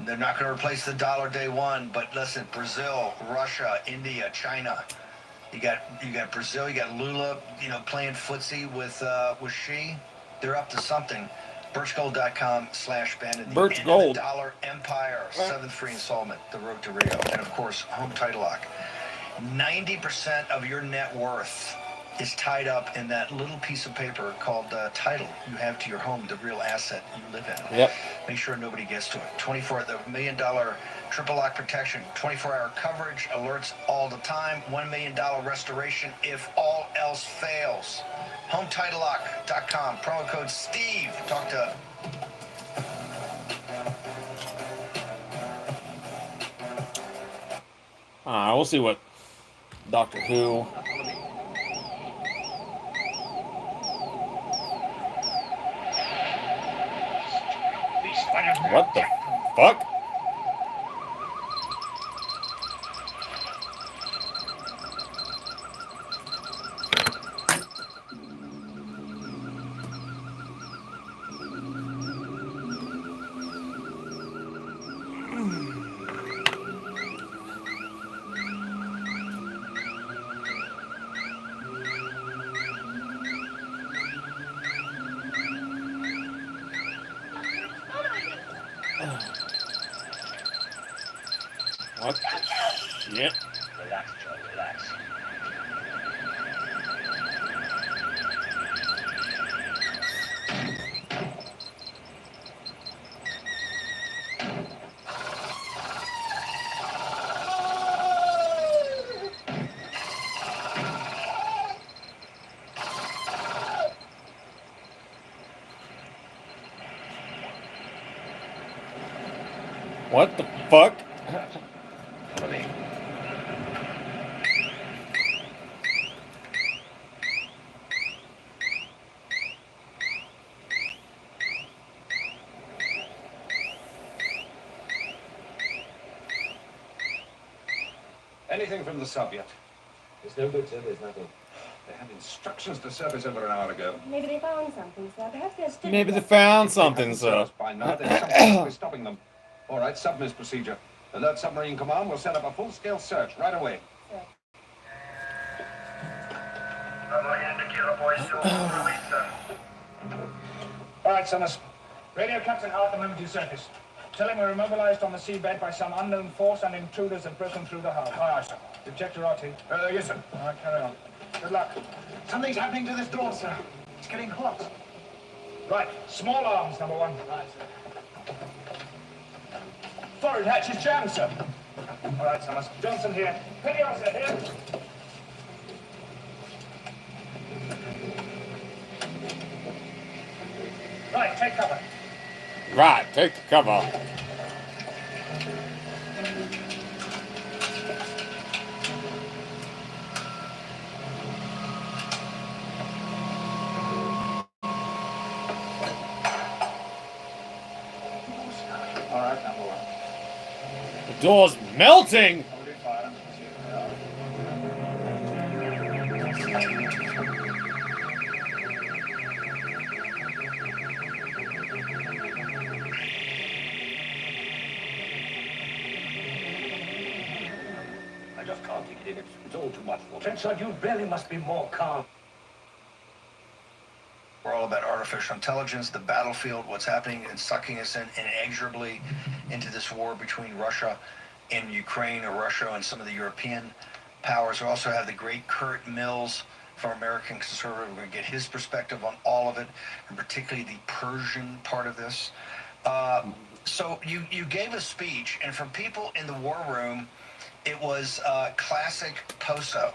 They're not going to replace the dollar day one, but listen, Brazil, Russia, India, China. You got Brazil, you got Lula, playing footsie with Xi. They're up to something. Birchgold.com/Bandit. Birch Gold. The Dollar Empire, 7th free installment, The Road to Rio. And of course, Home Title Lock. 90% of your net worth is tied up in that little piece of paper called title you have to your home, the real asset you live in. Yep. Make sure nobody gets to it. The $1 million triple lock protection, 24-hour coverage, alerts all the time, $1 million restoration if all else fails. HomeTitleLock.com, promo code Steve. Talk to we'll see what Doctor Who. What the fuck? What? Yeah. Relax, Joe, relax. What the fuck? Follow me. Anything from the sub yet? There's no good, sir. There's nothing. They had instructions to surface over an hour ago. Maybe they found something, sir. Perhaps they're still. Maybe they found something, Haven't so. surfaced by now. There's something stopping them. All right, submiss procedure. Alert Submarine Command will set up a full-scale search right away. All right, Summers. Radio Captain Hart, the moment you surface. Tell him we're immobilized on the seabed by some unknown force and intruders have broken through the hull. Aye, aye, sir. Detector RT. Yes, sir. All right, carry on. Good luck. Something's happening to this door, sir. It's getting hot. Right, small arms, number one. Aye, sir. Forward hatch is jammed, sir. All right, Summers. Johnson here. Penny on, sir, here. Right, take cover. Right, take the cover. All right, number one. The door's melting. Hold it fire. I just can't take it in. It's all too much for me. Trenchard, you really must be more calm. We're all about artificial intelligence, the battlefield, what's happening, and sucking us in inexorably into this war between Russia and Ukraine, or Russia and some of the European powers. We also have the great Kurt Mills from American Conservative. We're going to get his perspective on all of it, and particularly the Persian part of this. So you gave a speech, and for people in the war room, it was classic POSO.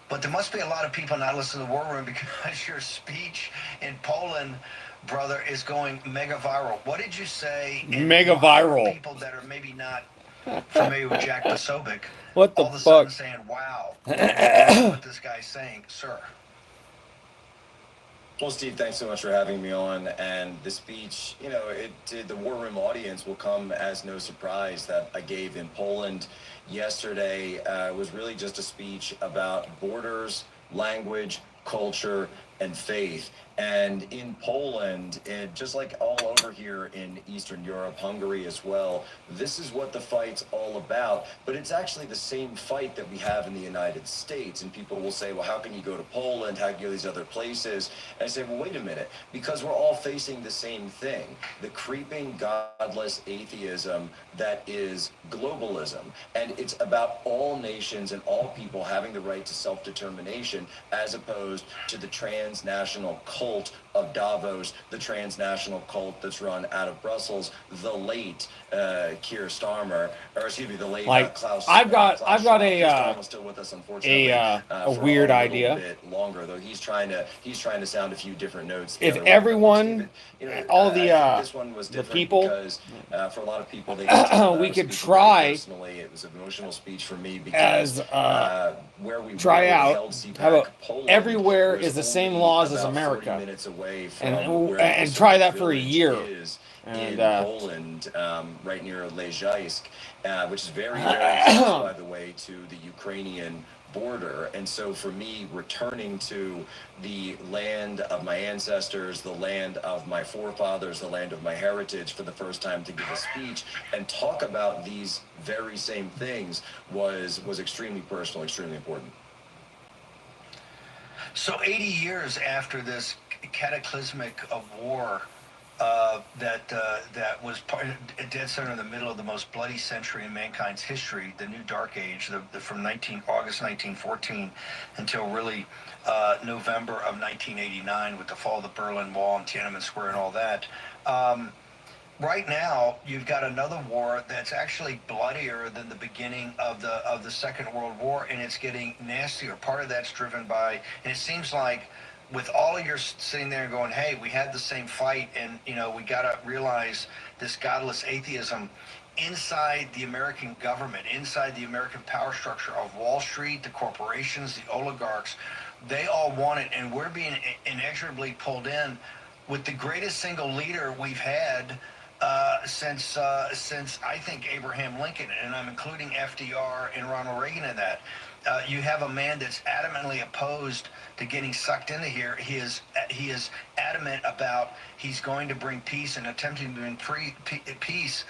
But there must be a lot of people not listening to the war room because your speech in Poland, brother, is going mega viral. What did you say? Mega viral. People that are maybe not familiar with Jack Posobiec, What the all of a sudden fuck? saying, wow, what this guy's saying, sir. Well, Steve, thanks so much for having me on. And the speech, you know, the War Room audience will come as no surprise that I gave in Poland yesterday. Was really just a speech about borders, language, culture, and faith. And in Poland, just like all over here in Eastern Europe, Hungary as well, this is what the fight's all about. But it's actually the same fight that we have in the United States. And people will say, well, how can you go to Poland? How can you go to these other places? And I say, well, wait a minute, because we're all facing the same thing. The creeping godless atheism that is globalism. And it's about all nations and all people having the right to self-determination, as opposed to the transnational cult of Davos, the transnational cult that's run out of Brussels, the late Keir Starmer, or excuse me, the late Klaus. I've got Klaus a Schwab, still with us, unfortunately, a weird idea. Bit longer, though he's trying to sound a few different notes. If everyone, all this one was the people, because for a lot of people, they we could try. Personally, it was an emotional speech for me because where we try out. How about Poland everywhere is the same laws as America, and try that for a year. In Poland, right near Lejaysk, which is very, very close, by the way, to the Ukrainian border. And so for me, returning to the land of my ancestors, the land of my forefathers, the land of my heritage for the first time to give a speech and talk about these very same things was extremely personal, extremely important. So 80 years after this cataclysmic of war, that was dead center in the middle of the most bloody century in mankind's history, the New Dark Age, from August 1914 until really November of 1989 with the fall of the Berlin Wall and Tiananmen Square and all that. Right now, you've got another war that's actually bloodier than the beginning of the Second World War, and it's getting nastier. Part of that's driven by, and it seems like, with all of your sitting there and going, hey, we had the same fight, and we got to realize this godless atheism inside the American government, inside the American power structure of Wall Street, the corporations, the oligarchs, they all want it, and we're being inexorably pulled in with the greatest single leader we've had since I think Abraham Lincoln, and I'm including FDR and Ronald Reagan in that. You have a man that's adamantly opposed to getting sucked into here. He is adamant about he's going to bring peace and attempting to bring peace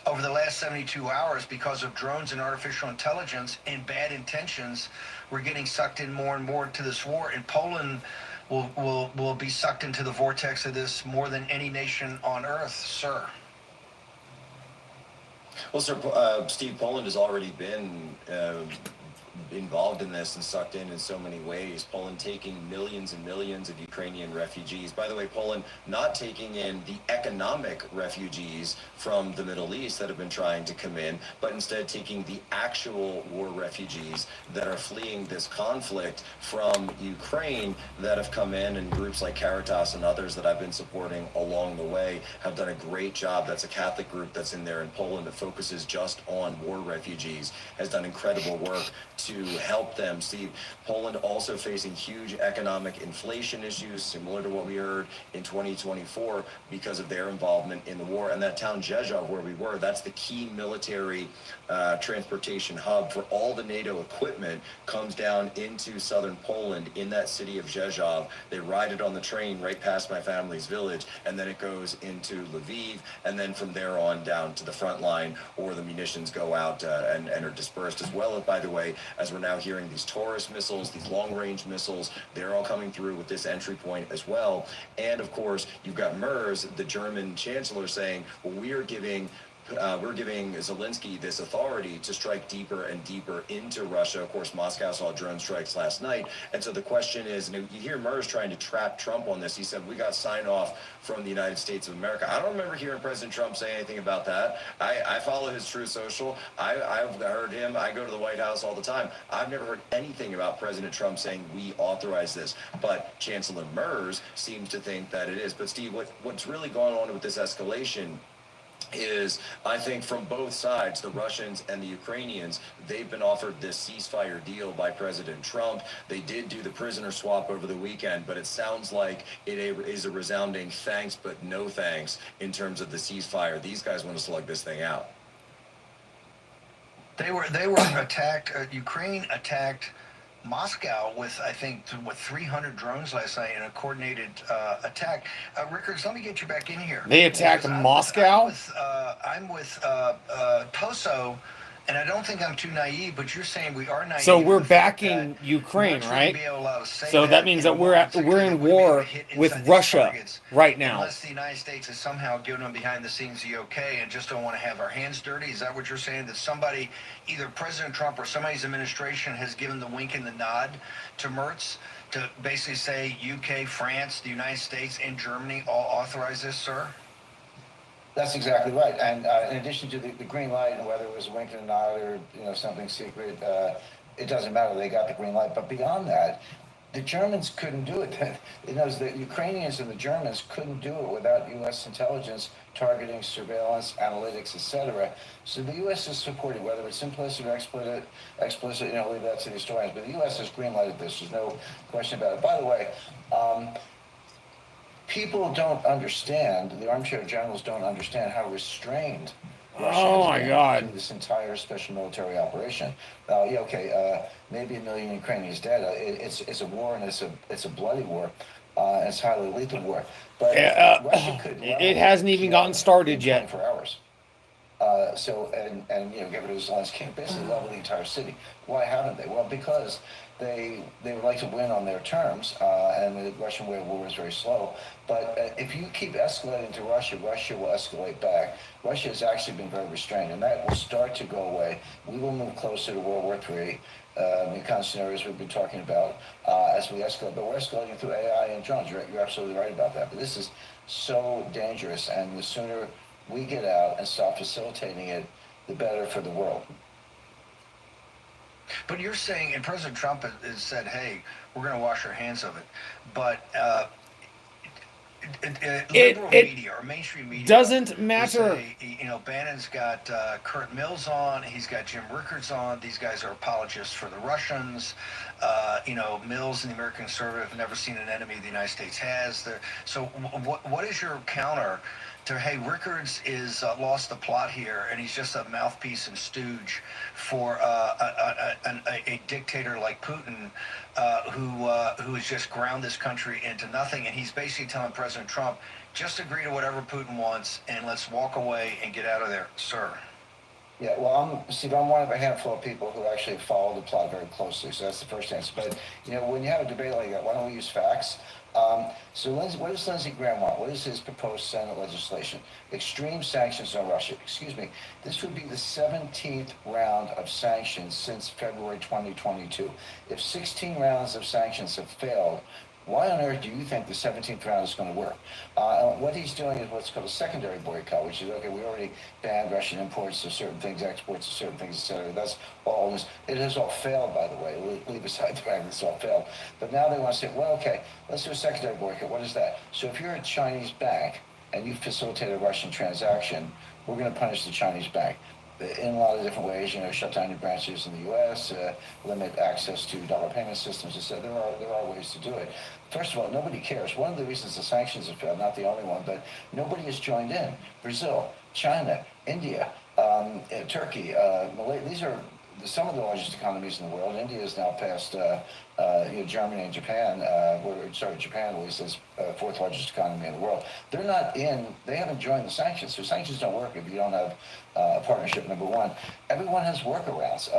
over the last 72 hours, because of drones and artificial intelligence and bad intentions, we're getting sucked in more and more to this war. And Poland will be sucked into the vortex of this more than any nation on earth, sir. Well, sir, Steve, Poland has already been involved in this and sucked in so many ways. Poland taking millions and millions of Ukrainian refugees. By the way, Poland not taking in the economic refugees from the Middle East that have been trying to come in, but instead taking the actual war refugees that are fleeing this conflict from Ukraine that have come in, and groups like Caritas and others that I've been supporting along the way have done a great job. That's a Catholic group that's in there in Poland that focuses just on war refugees, has done incredible work to help them. See, Poland also facing huge economic inflation issues, similar to what we heard in 2024 because of their involvement in the war. And that town Rzeszów where we were, that's the key military transportation hub for all the NATO equipment, comes down into southern Poland in that city of Rzeszów. They ride it on the train right past my family's village, and then it goes into Lviv, and then from there on down to the front line, or the munitions go out and are dispersed, as well as, by the way, as we're now hearing, these Taurus missiles, these long-range missiles, they're all coming through with this entry point as well. And of course, you've got Merz, the German chancellor, saying, well, we're giving Zelensky this authority to strike deeper and deeper into Russia. Of course, Moscow saw drone strikes last night. And so the question is, and you hear Merz trying to trap Trump on this. He said, we got sign off from the United States of America. I don't remember hearing President Trump say anything about that. I follow his Truth Social. I've heard him. I go to the White House all the time. I've never heard anything about President Trump saying we authorize this. But Chancellor Merz seems to think that it is. But Steve, what's really going on with this escalation is, I think, from both sides, the Russians and the Ukrainians, they've been offered this ceasefire deal by President Trump. They did do the prisoner swap over the weekend, but it sounds like it is a resounding thanks but no thanks in terms of the ceasefire. These guys want to slug this thing out. They were attacked. Ukraine attacked Moscow with, I think, 300 drones last night in a coordinated attack. Rickards, let me get you back in here. They attacked Moscow? I'm with Toso, and I don't think I'm too naive, but you're saying we are naive. So we're backing Ukraine, right? So that means that we're in war with Russia right now. Unless the United States has somehow given them behind the scenes the okay and just don't want to have our hands dirty. Is that what you're saying? That somebody, either President Trump or somebody's administration, has given the wink and the nod to Merz to basically say UK, France, the United States, and Germany all authorize this, sir? That's exactly right. And in addition to the green light, and whether it was a wink and a nod or something secret, it doesn't matter. They got the green light. But beyond that, the Germans couldn't do it. The Ukrainians and the Germans couldn't do it without U.S. intelligence targeting, surveillance, analytics, etc. So the U.S. is supporting, whether it's implicit or explicit, leave that to the historians. But the U.S. has green lighted this. There's no question about it. By the way, people don't understand, the armchair generals don't understand how restrained Russia has been through this entire special military operation. Maybe 1 million Ukrainians dead. It's a war, and it's a bloody war. It's a highly lethal war. But Russia could it hasn't even gotten started yet. 24 hours. Get rid of Zelensky, basically level the entire city. Why haven't they? Well, because they would like to win on their terms, and the Russian way of war is very slow. But if you keep escalating to Russia, Russia will escalate back. Russia has actually been very restrained, and that will start to go away. We will move closer to World War III, the kind of scenarios we've been talking about as we escalate. But we're escalating through AI and drones. You're absolutely right about that. But this is so dangerous, and the sooner we get out and stop facilitating it, the better for the world. But you're saying, and President Trump has said, hey, we're going to wash our hands of it. But liberal media or mainstream media doesn't matter. Say, Bannon's got Kurt Mills on. He's got Jim Rickards on. These guys are apologists for the Russians. Mills and the American conservative have never seen an enemy the United States has. So what is your counter hey, Rickards is lost the plot here, and he's just a mouthpiece and stooge for a dictator like Putin, who has just ground this country into nothing. And he's basically telling President Trump, just agree to whatever Putin wants, and let's walk away and get out of there, sir. Yeah, well, I'm one of a handful of people who actually follow the plot very closely. So that's the first answer. But when you have a debate like that, why don't we use facts? So what does Lindsey Graham want? What is his proposed Senate legislation? Extreme sanctions on Russia. Excuse me. This would be the 17th round of sanctions since February 2022. If 16 rounds of sanctions have failed, why on earth do you think the 17th round is going to work? What he's doing is what's called a secondary boycott, which is, okay, we already banned Russian imports of certain things, exports of certain things, etc. That's all. It has all failed, by the way. Leave aside the fact that it's all failed. But now they want to say, well, okay, let's do a secondary boycott. What is that? So if you're a Chinese bank and you facilitate a Russian transaction, we're going to punish the Chinese bank in a lot of different ways. Shut down your branches in the U.S., limit access to dollar payment systems, etc. There are ways to do it. First of all, nobody cares. One of the reasons the sanctions have failed, not the only one, but nobody has joined in. Brazil, China, India, Turkey, Malaysia. These are some of the largest economies in the world. India has now passed Germany and Japan. Japan at least is fourth largest economy in the world. They're not in. They haven't joined the sanctions. So sanctions don't work if you don't have a partnership. Number one, everyone has workarounds.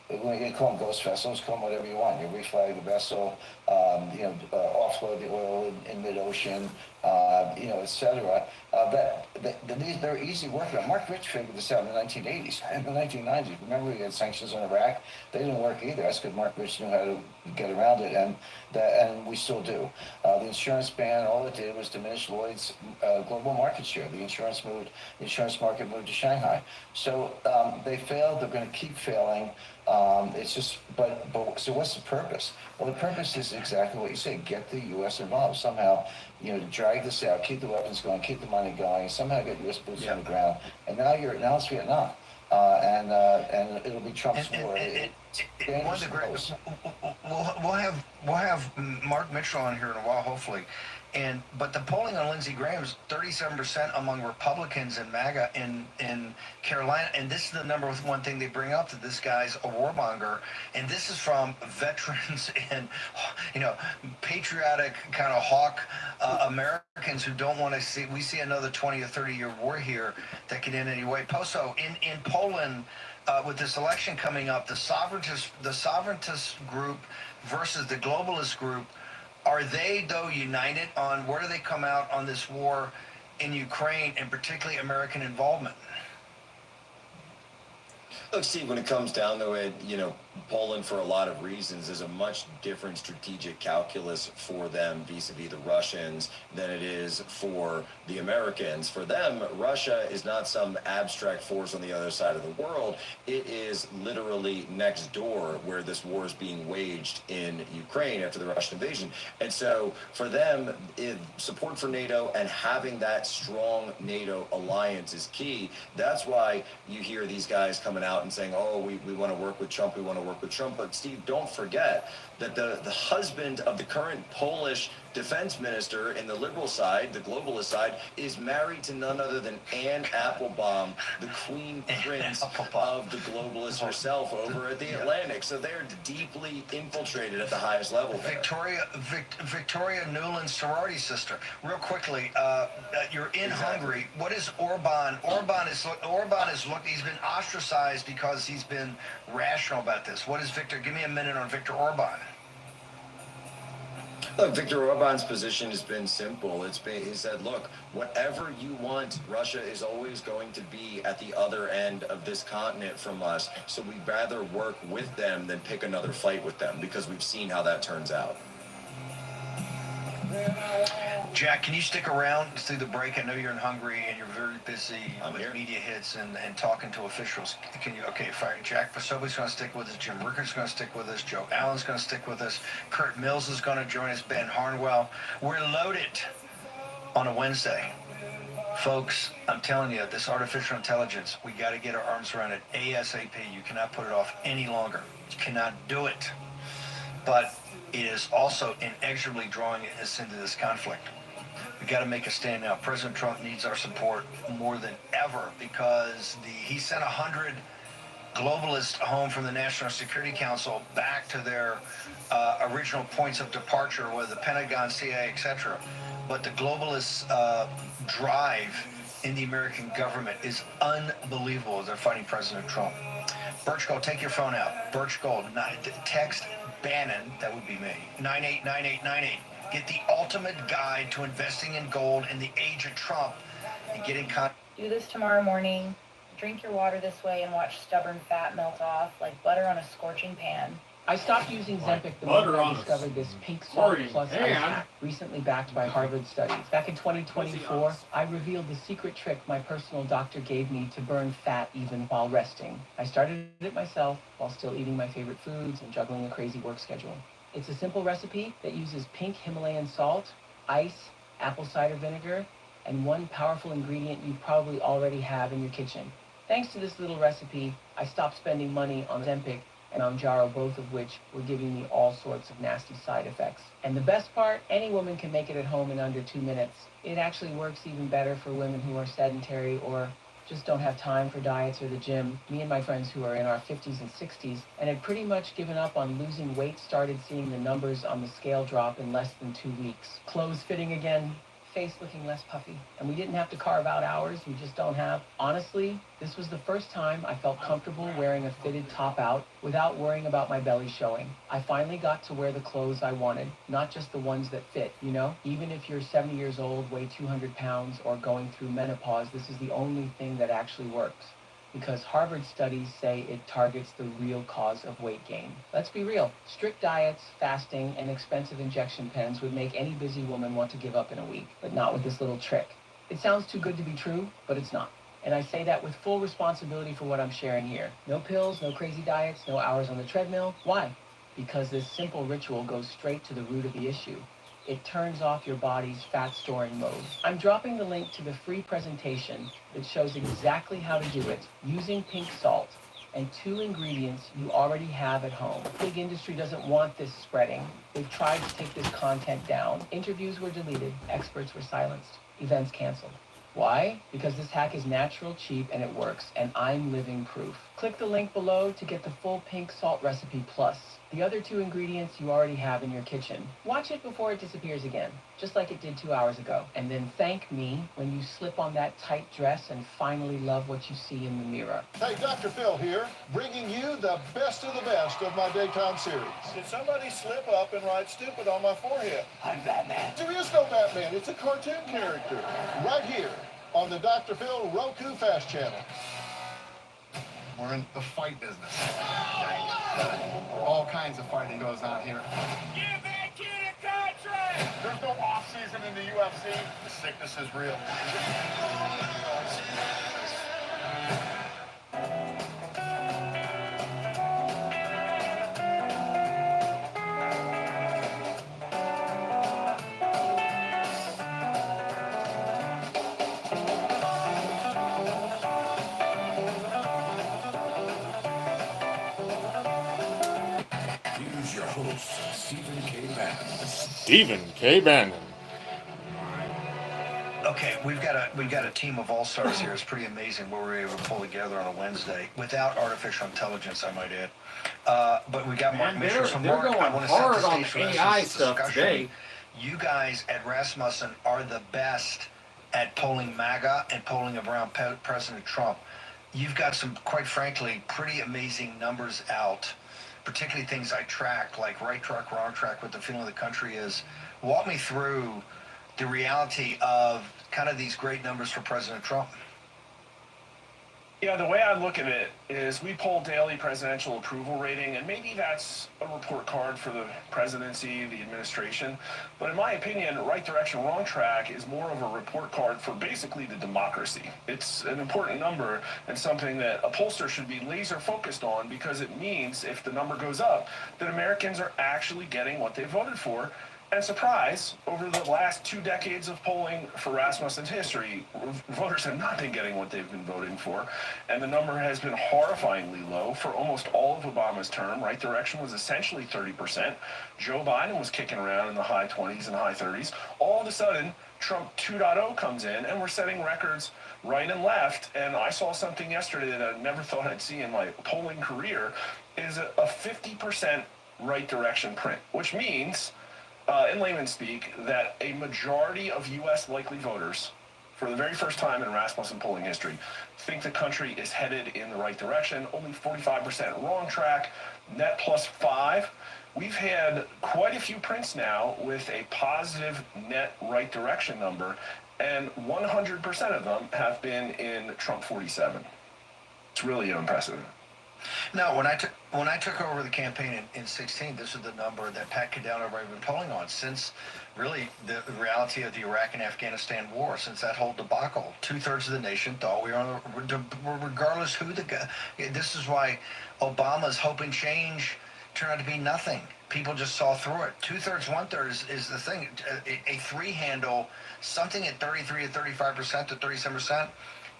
You call them ghost vessels, call them whatever you want. You reflag the vessel, offload the oil in mid-ocean, etc. They're easy workarounds. Mark Rich figured this out in the 1980s, in the 1990s. Remember we had sanctions on Iraq? They didn't work either. That's because Mark Rich knew how to get around it, and we still do. The insurance ban, all it did was diminish Lloyd's global market share. The insurance market moved to Shanghai. So they failed. They're going to keep failing. It's just, so what's the purpose? Well, the purpose is exactly what you say: get the U.S. involved somehow. Drag this out, keep the weapons going, keep the money going, somehow get U.S. boots on the ground. And now it's Vietnam, and it'll be Trump's war. We'll have Mark Mitchell on here in a while, hopefully. But the polling on Lindsey Graham is 37% among Republicans in MAGA in Carolina, and this is the number one thing they bring up, that this guy's a warmonger, and this is from veterans and patriotic kind of hawk Americans who don't want to see. We see another 20 or 30-year war here that could end any way. Poso in Poland. With this election coming up, the sovereigntist group versus the globalist group, are they, though, united on where do they come out on this war in Ukraine, and particularly American involvement? Look, Steve, when it comes down to it, Poland, for a lot of reasons, is a much different strategic calculus for them vis-a-vis the Russians than it is for the Americans. For them, Russia is not some abstract force on the other side of the world. It is literally next door, where this war is being waged in Ukraine after the Russian invasion. And so for them, support for NATO and having that strong NATO alliance is key. That's why you hear these guys coming out and saying, oh, we want to work with Trump, we want to work with Trump. But Steve, don't forget that the husband of the current Polish defense minister in the liberal side, the globalist side, is married to none other than Anne Applebaum, the queen prince of the globalist herself over at the Atlantic. So they're deeply infiltrated at the highest level there. Victoria Nuland's sorority sister. Real quickly, you're in Hungary. What is Orban? Orban is he's been ostracized because he's been rational about this. What is Victor? Give me a minute on Viktor Orban. Look, Viktor Orban's position has been simple. He said, look, whatever you want, Russia is always going to be at the other end of this continent from us. So we'd rather work with them than pick another fight with them, because we've seen how that turns out. Jack, can you stick around through the break? I know you're in Hungary and you're very busy with media hits and talking to officials. Can you? Okay, fine. Jack Posobiec's going to stick with us. Jim Rickards is going to stick with us. Joe Allen's going to stick with us. Kurt Mills is going to join us. Ben Harnwell. We're loaded on a Wednesday. Folks, I'm telling you, this artificial intelligence, we got to get our arms around it ASAP. You cannot put it off any longer. You cannot do it. But it is also inexorably drawing us into this conflict. We got to make a stand now. President Trump needs our support more than ever because he sent 100 globalists home from the National Security Council back to their original points of departure with the Pentagon, CIA, etc. But the globalists' drive in the American government is unbelievable as they're fighting President Trump. Birch Gold, take your phone out. Birch Gold, text Bannon, that would be me, 989898. Get the ultimate guide to investing in gold in the age of Trump and get in contact. Do this tomorrow morning. Drink your water this way and watch stubborn fat melt off like butter on a scorching pan. I stopped using Zempic the moment I discovered this pink salt plus ice hack, recently backed by Harvard studies. Back in 2024, I revealed the secret trick my personal doctor gave me to burn fat even while resting. I started it myself while still eating my favorite foods and juggling a crazy work schedule. It's a simple recipe that uses pink Himalayan salt, ice, apple cider vinegar, and one powerful ingredient you probably already have in your kitchen. Thanks to this little recipe, I stopped spending money on Zempic and Mounjaro, both of which were giving me all sorts of nasty side effects. And the best part, any woman can make it at home in under 2 minutes. It actually works even better for women who are sedentary or just don't have time for diets or the gym. Me and my friends who are in our 50s and 60s and had pretty much given up on losing weight started seeing the numbers on the scale drop in less than 2 weeks. Clothes fitting again, face looking less puffy. And we didn't have to carve out hours we just don't have. Honestly, this was the first time I felt comfortable wearing a fitted top out without worrying about my belly showing. I finally got to wear the clothes I wanted, not just the ones that fit, you know? Even if you're 70 years old, weigh 200 pounds, or going through menopause, this is the only thing that actually works. Because Harvard studies say it targets the real cause of weight gain. Let's be real. Strict diets, fasting, and expensive injection pens would make any busy woman want to give up in a week, but not with this little trick. It sounds too good to be true, but it's not. And I say that with full responsibility for what I'm sharing here. No pills, no crazy diets, no hours on the treadmill. Why? Because this simple ritual goes straight to the root of the issue. It turns off your body's fat-storing mode. I'm dropping the link to the free presentation that shows exactly how to do it using pink salt and 2 ingredients you already have at home. Big industry doesn't want this spreading. They've tried to take this content down. Interviews were deleted. Experts were silenced. Events canceled. Why? Because this hack is natural, cheap, and it works, and I'm living proof. Click the link below to get the full pink salt recipe plus the other 2 ingredients you already have in your kitchen. Watch it before it disappears again, just like it did 2 hours ago. And then thank me when you slip on that tight dress and finally love what you see in the mirror. Hey, Dr. Phil here, bringing you the best of my daytime series. Did somebody slip up and write stupid on my forehead? I'm Batman. There is no Batman. It's a cartoon character. Right here on the Dr. Phil Roku Fast Channel. We're in the fight business. All kinds of fighting goes on here. Give that kid a contract! There's no off-season in the UFC. The sickness is real. Here's your host, Stephen K. Bannon. Stephen K. Bannon. Okay, we've got a team of all-stars here. It's pretty amazing what we're able to pull together on a Wednesday without artificial intelligence, I might add. But we got Mark Misher. So Mark, I want to set the stage for this AI stuff discussion. today. You guys at Rasmussen are the best at polling MAGA and polling around President Trump. You've got some, quite frankly, pretty amazing numbers out, particularly things I track, like right track, wrong track, what the feeling of the country is. Walk me through the reality of kind of these great numbers for President Trump. Yeah, the way I look at it is we poll daily presidential approval rating, and maybe that's a report card for the presidency, the administration. But in my opinion, right direction, wrong track is more of a report card for basically the democracy. It's an important number and something that a pollster should be laser focused on, because it means if the number goes up, that Americans are actually getting what they voted for. And surprise, over the last 2 decades of polling for Rasmussen's history, voters have not been getting what they've been voting for, and the number has been horrifyingly low for almost all of Obama's term. Right direction was essentially 30%. Joe Biden was kicking around in the high 20s and high 30s. All of a sudden, Trump 2.0 comes in, and we're setting records right and left. And I saw something yesterday that I never thought I'd see in my polling career, is a 50% right direction print, which means in layman's speak, that a majority of U.S. likely voters, for the very first time in Rasmussen polling history, think the country is headed in the right direction. Only 45% wrong track, net +5. We've had quite a few prints now with a positive net right direction number, and 100% of them have been in Trump 47. It's really impressive. No, when I took over the campaign in 16, this is the number that Pat Cadell and everybody have been polling on since really the reality of the Iraq and Afghanistan war, since that whole debacle. 2/3 of the nation thought we were on the, regardless who the guy. This is why Obama's hoping change turned out to be nothing. People just saw through it. 2/3, 1/3 is the thing. A three handle, something at 33 to 35% to 37%.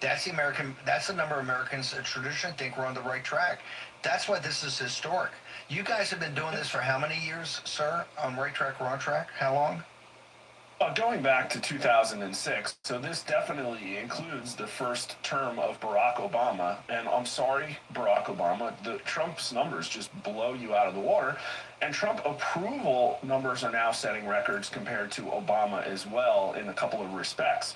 That's the number of Americans traditionally think we're on the right track. That's why this is historic. You guys have been doing this for how many years, sir? On right track, wrong track? How long? Going back to 2006, so this definitely includes the first term of Barack Obama. And I'm sorry, Barack Obama, Trump's numbers just blow you out of the water. And Trump approval numbers are now setting records compared to Obama as well in a couple of respects.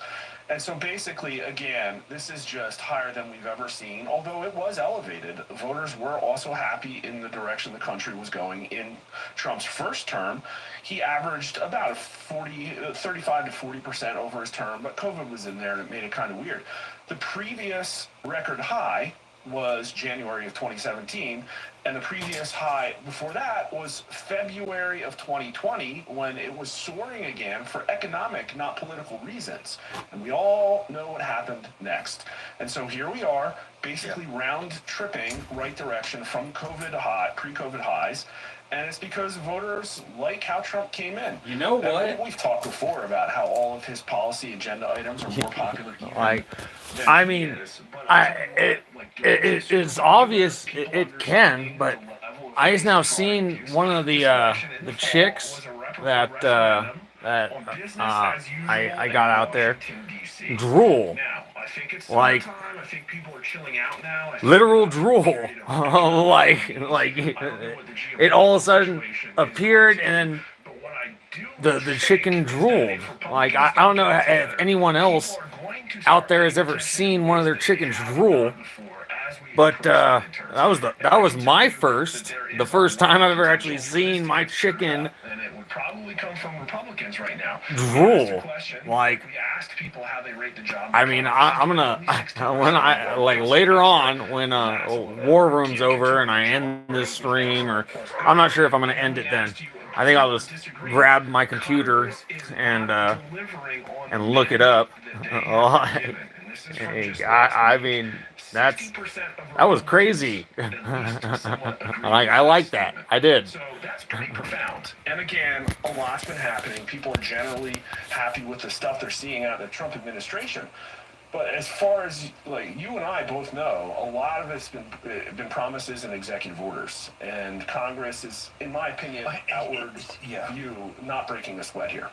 And so basically, again, this is just higher than we've ever seen, although it was elevated. Voters were also happy in the direction the country was going in Trump's first term. He averaged about 35 to 40% over his term, but COVID was in there and it made it kind of weird. The previous record high was January of 2017, and the previous high before that was February of 2020, when it was soaring again for economic, not political reasons. And we all know what happened next. And so here we are, basically round tripping right direction from pre-COVID highs. And it's because voters like how Trump came in. You know what? And we've talked before about how all of his policy agenda items are more popular. I mean, it's obvious it can, but I just now seen one of the chicks that I got out there drool, like literal drool, like it all of a sudden appeared and then the chicken drooled. Like I don't know if anyone else out there has ever seen one of their chickens drool, but that was the first time I've ever actually seen my chicken drool. Like, I mean, I'm gonna when I like later on when War Room's over and I end this stream, or I'm not sure if I'm gonna end it then. I think I'll just grab my computer and look it up. I mean, that was crazy. I like that. I did. So that's pretty profound. And again, a lot's been happening. People are generally happy with the stuff they're seeing out of the Trump administration. But as far as like you and I both know, a lot of it's been promises and executive orders, and Congress is, in my opinion, outward view, not breaking a sweat here.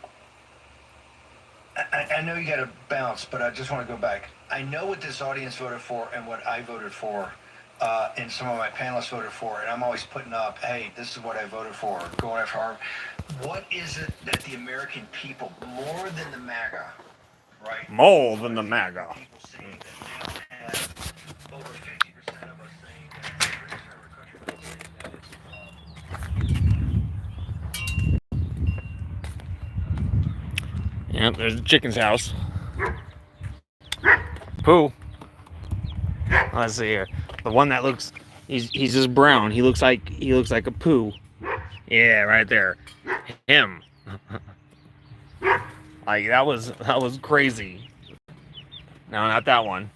I know you got to bounce, but I just want to go back. I know what this audience voted for and what I voted for, and some of my panelists voted for, and I'm always putting up, hey, this is what I voted for, going after our. What is it that the American people, more than the MAGA, right? More than the MAGA. People saying that now have over 50% of us saying that the British are a country saying that it's Yep, there's the chicken's house. Pooh. Let's see here. The one that looks, he's just brown. He looks like a poo. Yeah, right there. Him. Like that was crazy. No, not that one.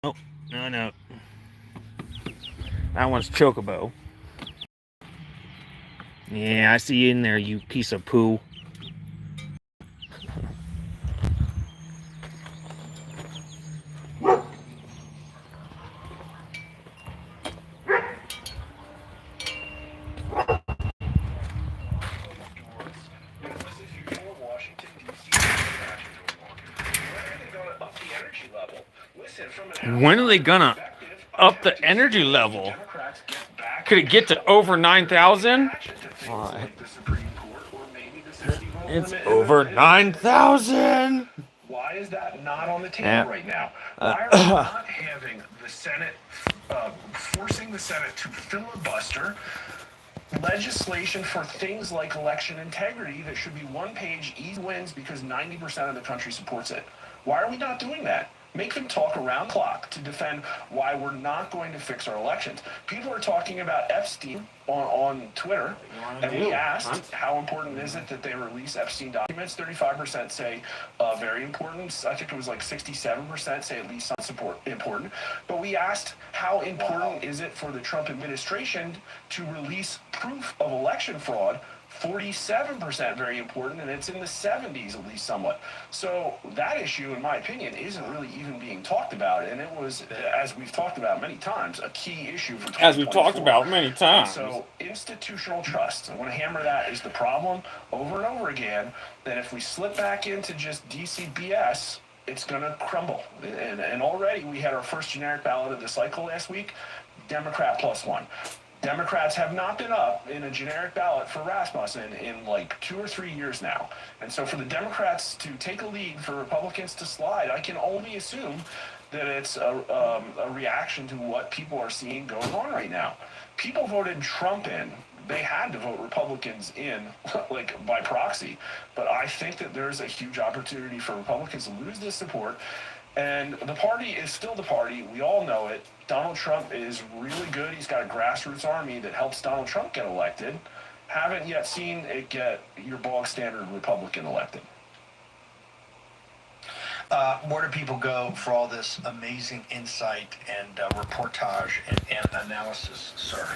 Oh, no. That one's Chocobo. Yeah, I see you in there, you piece of poo. When are they gonna up the energy level? Could it get to over 9,000? It's over 9,000. Why is that not on the table right now? Why are we not having the Senate, forcing the Senate to filibuster legislation for things like election integrity that should be one page, easy wins because 90% of the country supports it? Why are we not doing that? Make them talk around the clock to defend why we're not going to fix our elections. People are talking about Epstein on Twitter, and we asked how important is it that they release Epstein documents. 35% say very important. I think it was like 67% say at least some important. But we asked how important is it for the Trump administration to release proof of election fraud. 47% very important, and it's in the 70s at least somewhat. So that issue, in my opinion, isn't really even being talked about, and it was, as we've talked about many times, a key issue for 2024. As we've talked about many times. So institutional trust, I want to hammer that, is the problem over and over again, that if we slip back into just DC BS, it's going to crumble. And already we had our first generic ballot of the cycle last week, Democrat +1. Democrats have not been up in a generic ballot for Rasmussen in like 2 or 3 years now. And so for the Democrats to take a lead, for Republicans to slide, I can only assume that it's a reaction to what people are seeing going on right now. People voted Trump in. They had to vote Republicans in, like, by proxy. But I think that there's a huge opportunity for Republicans to lose this support. And the party is still the party. We all know it. Donald Trump is really good. He's got a grassroots army that helps Donald Trump get elected. Haven't yet seen it get your bog standard Republican elected. Where do people go for all this amazing insight and reportage and analysis, sir?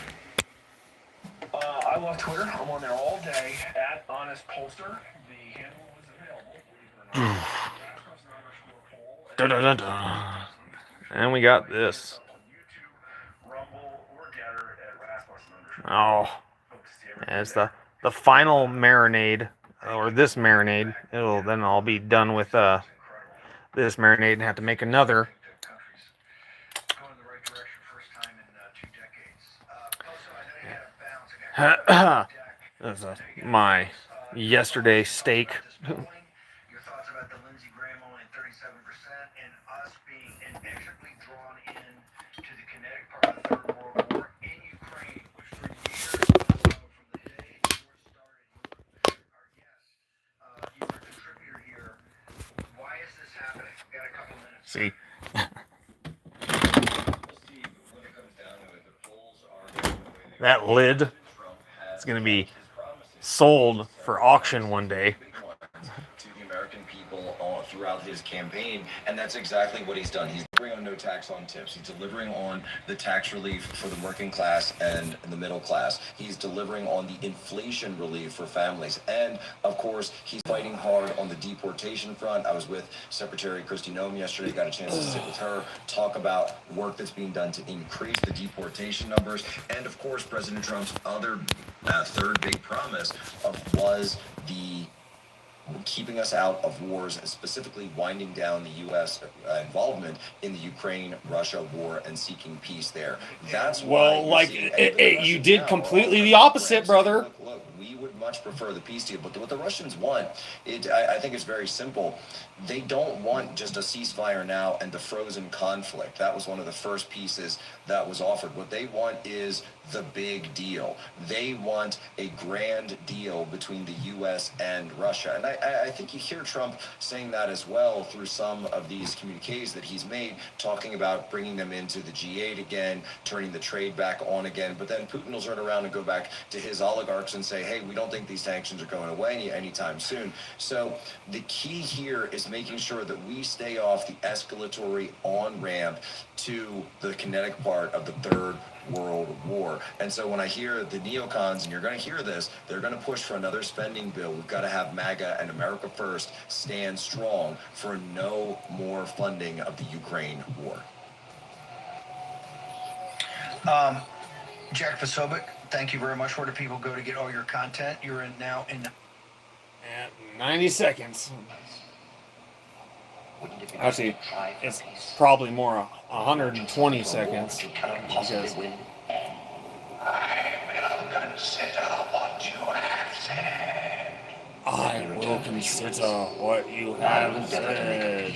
I love Twitter. I'm on there all day, at Honest Pollster. The handle is available. And we got this. Oh, yeah, it's the final marinade, or this marinade. Then I'll be done with this marinade and have to make another. That's my yesterday steak. Your thoughts about the Lindsey Graham only at 37% and us being inexorably drawn in to the kinetic part of the Third World War in Ukraine, which for years, from the day the war started, you were a contributor here. Why is this happening? We've got a couple minutes. See. That lid is going to be sold for auction one day. To the American people throughout his campaign, and that's exactly what he's done. He's delivering on no tax on tips. He's delivering on the tax relief for the working class and the middle class. He's delivering on the inflation relief for families, and of course, he's fighting hard on the deportation front. I was with Secretary Kristi Noem yesterday. Got a chance to sit with her, talk about work that's being done to increase the deportation numbers, and of course, President Trump's other third big promise was the keeping us out of wars, and specifically winding down the U.S. Involvement in the Ukraine-Russia war and seeking peace there. That's why you did completely the opposite, brother. Look, we would much prefer the peace deal, but what the Russians want, I think it's very simple. They don't want just a ceasefire now and the frozen conflict. That was one of the first pieces that was offered. What they want is the big deal. They want a grand deal between the U.S. and Russia. And I think you hear Trump saying that as well through some of these communiques that he's made, talking about bringing them into the G8 again, turning the trade back on again. But then Putin will turn around and go back to his oligarchs and say, hey, hey, we don't think these sanctions are going away anytime soon. So the key here is making sure that we stay off the escalatory on-ramp to the kinetic part of the Third World War. And so when I hear the neocons, and you're going to hear this, they're going to push for another spending bill. We've got to have MAGA and America First stand strong for no more funding of the Ukraine war. Jack Posobiec, thank you very much. Where do people go to get all your content? You're in now in 90 seconds. Actually, it's probably more 120 seconds. Because I will consider what you have said. I will consider what you have said.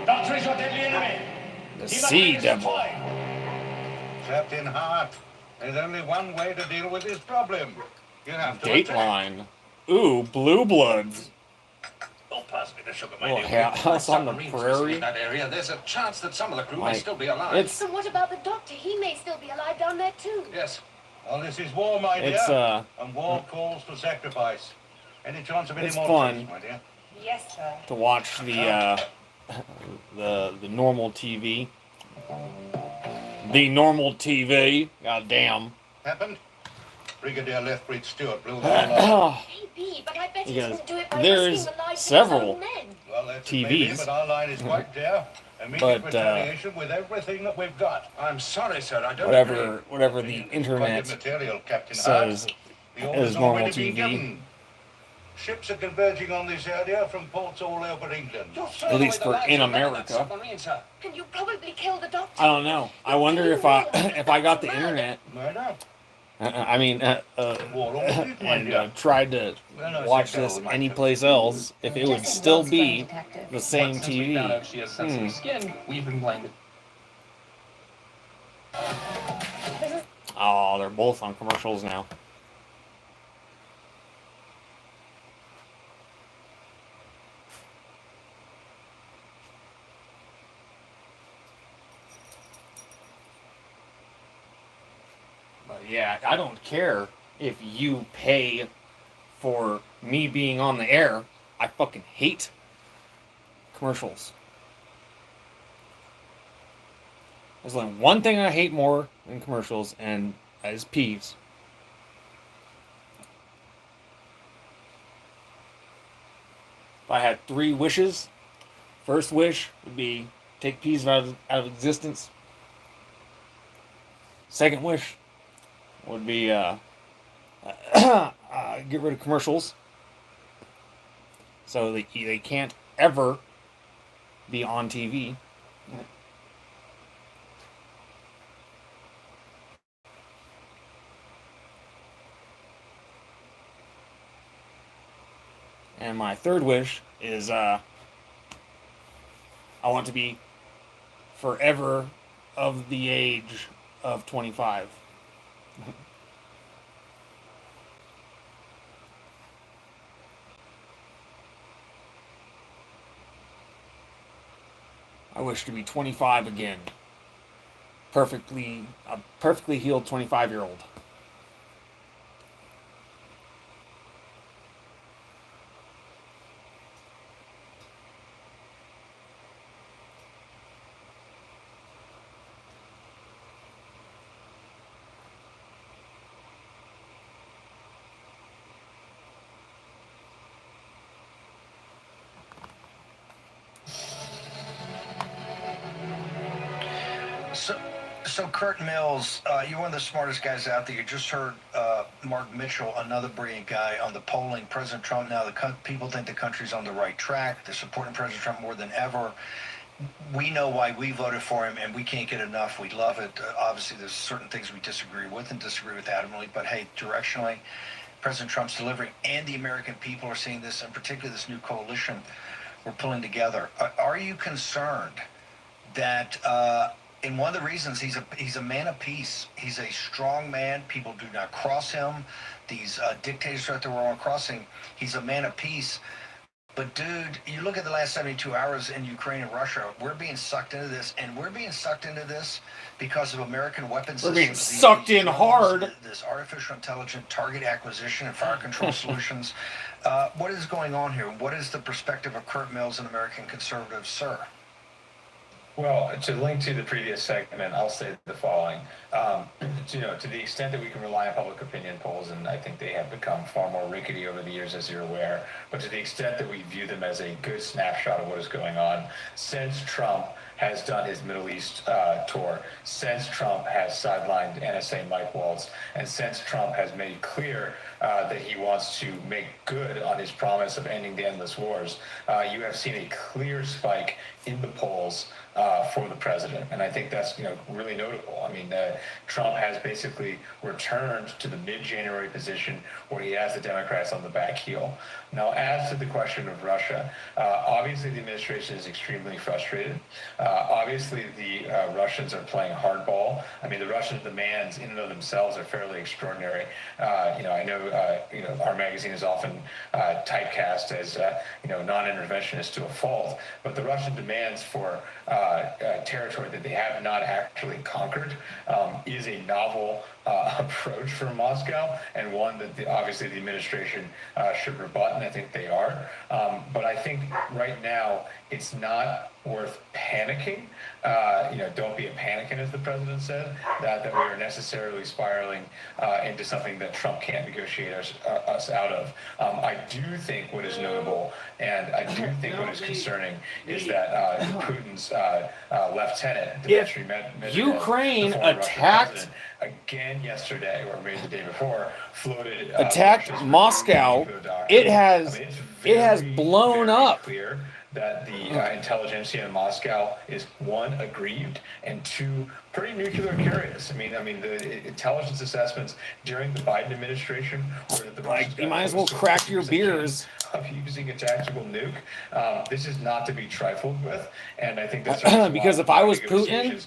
Doctor is your deadly enemy. The Sea Devil. Captain Hart, there's only one way to deal with this problem. You have to Dateline. Ooh, Blue Bloods. Don't pass me the sugar, my dear. House on the prairie. That area, there's a chance that some of the crew may Like, still be alive. it's- And what about the doctor? He may still be alive down there too. Yes. Well, this is war, my dear. It's, and war calls for sacrifice. Any chance of any It's more fun. peace, my dear? Yes, sir. To watch the normal TV. The normal TV. God damn. Happened? Brigadier Lethbridge Stewart blew the whole line. Maybe, but I bet he Because didn't do it by there's risking the lives several of his own men. Well, that's TVs. maybe, but our line is quite clear. Immediate But, retaliation with everything that we've got. I'm sorry, sir. I don't Whatever the internet material, Captain says Hart. The orders is have normal already been TV. given. Ships are converging on this area from ports all over England. At least for in America. And you probably killed the doctor. I don't know. I wonder if I if I got the internet. Murder? I mean, and tried to watch this anyplace else, if it would still be the same TV. We've been blinded. Oh, they're both on commercials now. But yeah, I don't care if you pay for me being on the air. I fucking hate commercials. There's only one thing I hate more than commercials, and that is peas. If I had 3 wishes, first wish would be take peas out of existence. Second wish would be get rid of commercials, so they can't ever be on TV. And my third wish is I want to be forever of the age of 25. I wish to be 25 again. A perfectly healed 25-year-old. So Kurt Mills, you're one of the smartest guys out there. You just heard Mark Mitchell, another brilliant guy, on the polling. President Trump, now people think the country's on the right track. They're supporting President Trump more than ever. We know why we voted for him, and we can't get enough. We love it. Obviously, there's certain things we disagree with adamantly, but hey, directionally, President Trump's delivering, and the American people are seeing this, and particularly this new coalition we're pulling together. Are you concerned that... and one of the reasons he's a man of peace. He's a strong man. People do not cross him. These dictators out there were all crossing. He's a man of peace. But dude, you look at the last 72 hours in Ukraine and Russia, we're being sucked into this, and we're being sucked into this because of American weapons We're systems. being sucked in drones, hard. This artificial intelligent target acquisition and fire control solutions. What is going on here? What is the perspective of Kurt Mills and American conservatives, sir? Well, to link to the previous segment, I'll say the following. To the extent that we can rely on public opinion polls, and I think they have become far more rickety over the years, as you're aware, but to the extent that we view them as a good snapshot of what is going on, since Trump has done his Middle East tour, since Trump has sidelined NSA Mike Waltz, and since Trump has made clear that he wants to make good on his promise of ending the endless wars, you have seen a clear spike in the polls for the president, and I think that's really notable. I mean, Trump has basically returned to the mid-January position where he has the Democrats on the back heel. Now, as to the question of Russia, obviously the administration is extremely frustrated. Obviously, the Russians are playing hardball. I mean, the Russian demands in and of themselves are fairly extraordinary. I know our magazine is often typecast as non-interventionist to a fault, but the Russian demands for territory that they have not actually conquered is a novel approach from Moscow, and one that obviously the administration should rebut, and I think they are. But I think right now it's not worth panicking. Don't be a panicking, as the president said, that we are necessarily spiraling into something that Trump can't negotiate us out of. I do think what is notable, and I do think what is concerning, is that Putin's lieutenant, Dmitry Medvedev, Ukraine the former attacked Russian president, again yesterday, or maybe the day before, floated attacked Moscow. It has blown up. Clear that the intelligentsia in Moscow is, one, aggrieved, and two, pretty nuclear curious. I mean, the intelligence assessments during the Biden administration were that the Russians you might as well crack your beers. Of using a tactical nuke. This is not to be trifled with, and I think that's because if I was Putin,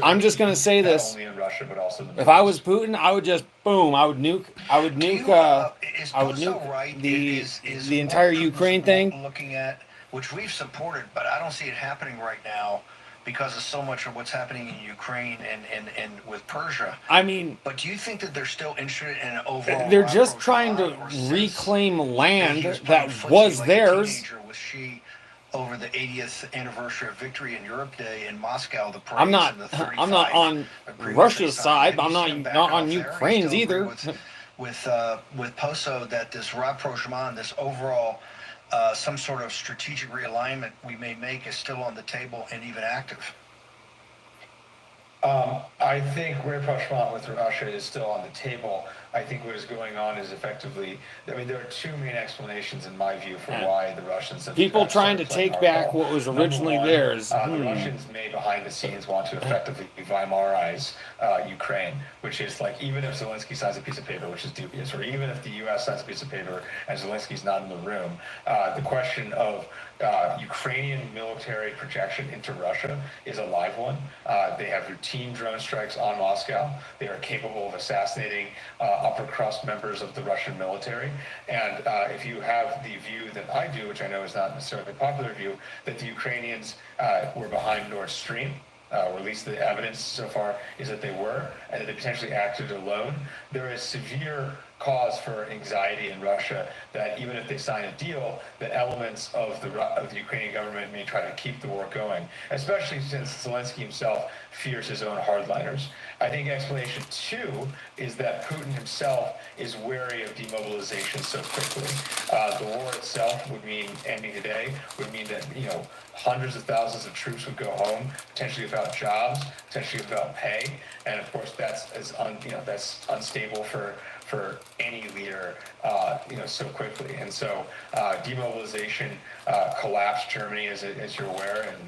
I'm just going to say this: only in Russia, but also if I was Putin, I would just boom. I would nuke the entire Ukraine thing. Looking at which we've supported, but I don't see it happening right now because of so much of what's happening in Ukraine and with Persia. I mean, but do you think that they're still interested in an overall? They're just trying to reclaim land that was theirs. Over the 80th anniversary of Victory in Europe Day in Moscow, the parades I'm not and the 35 on Russia's side, but I'm not on Ukraine's either. With Poso, that this rapprochement, this overall some sort of strategic realignment we may make is still on the table and even active. I think rapprochement with Russia is still on the table. I think what is going on is effectively, there are two main explanations in my view for why the Russians have... People trying to take back what was originally theirs. The Russians may behind the scenes want to effectively Weimarize Ukraine, which is like, even if Zelensky signs a piece of paper, which is dubious, or even if the U.S. signs a piece of paper and Zelensky's not in the room, the question of Ukrainian military projection into Russia is a live one. They have routine drone strikes on Moscow. They are capable of assassinating upper crust members of the Russian military. And if you have the view that I do, which I know is not necessarily a popular view, that the Ukrainians were behind Nord Stream, or at least the evidence so far is that they were, and that they potentially acted alone, there is severe cause for anxiety in Russia that even if they sign a deal, that elements of the Ukrainian government may try to keep the war going, especially since Zelensky himself fears his own hardliners. I think explanation two is that Putin himself is wary of demobilization so quickly. The war itself would mean ending today, would mean that hundreds of thousands of troops would go home, potentially without jobs, potentially without pay, and of course that's that's unstable for any leader, so quickly. And so demobilization collapsed Germany, as you're aware, in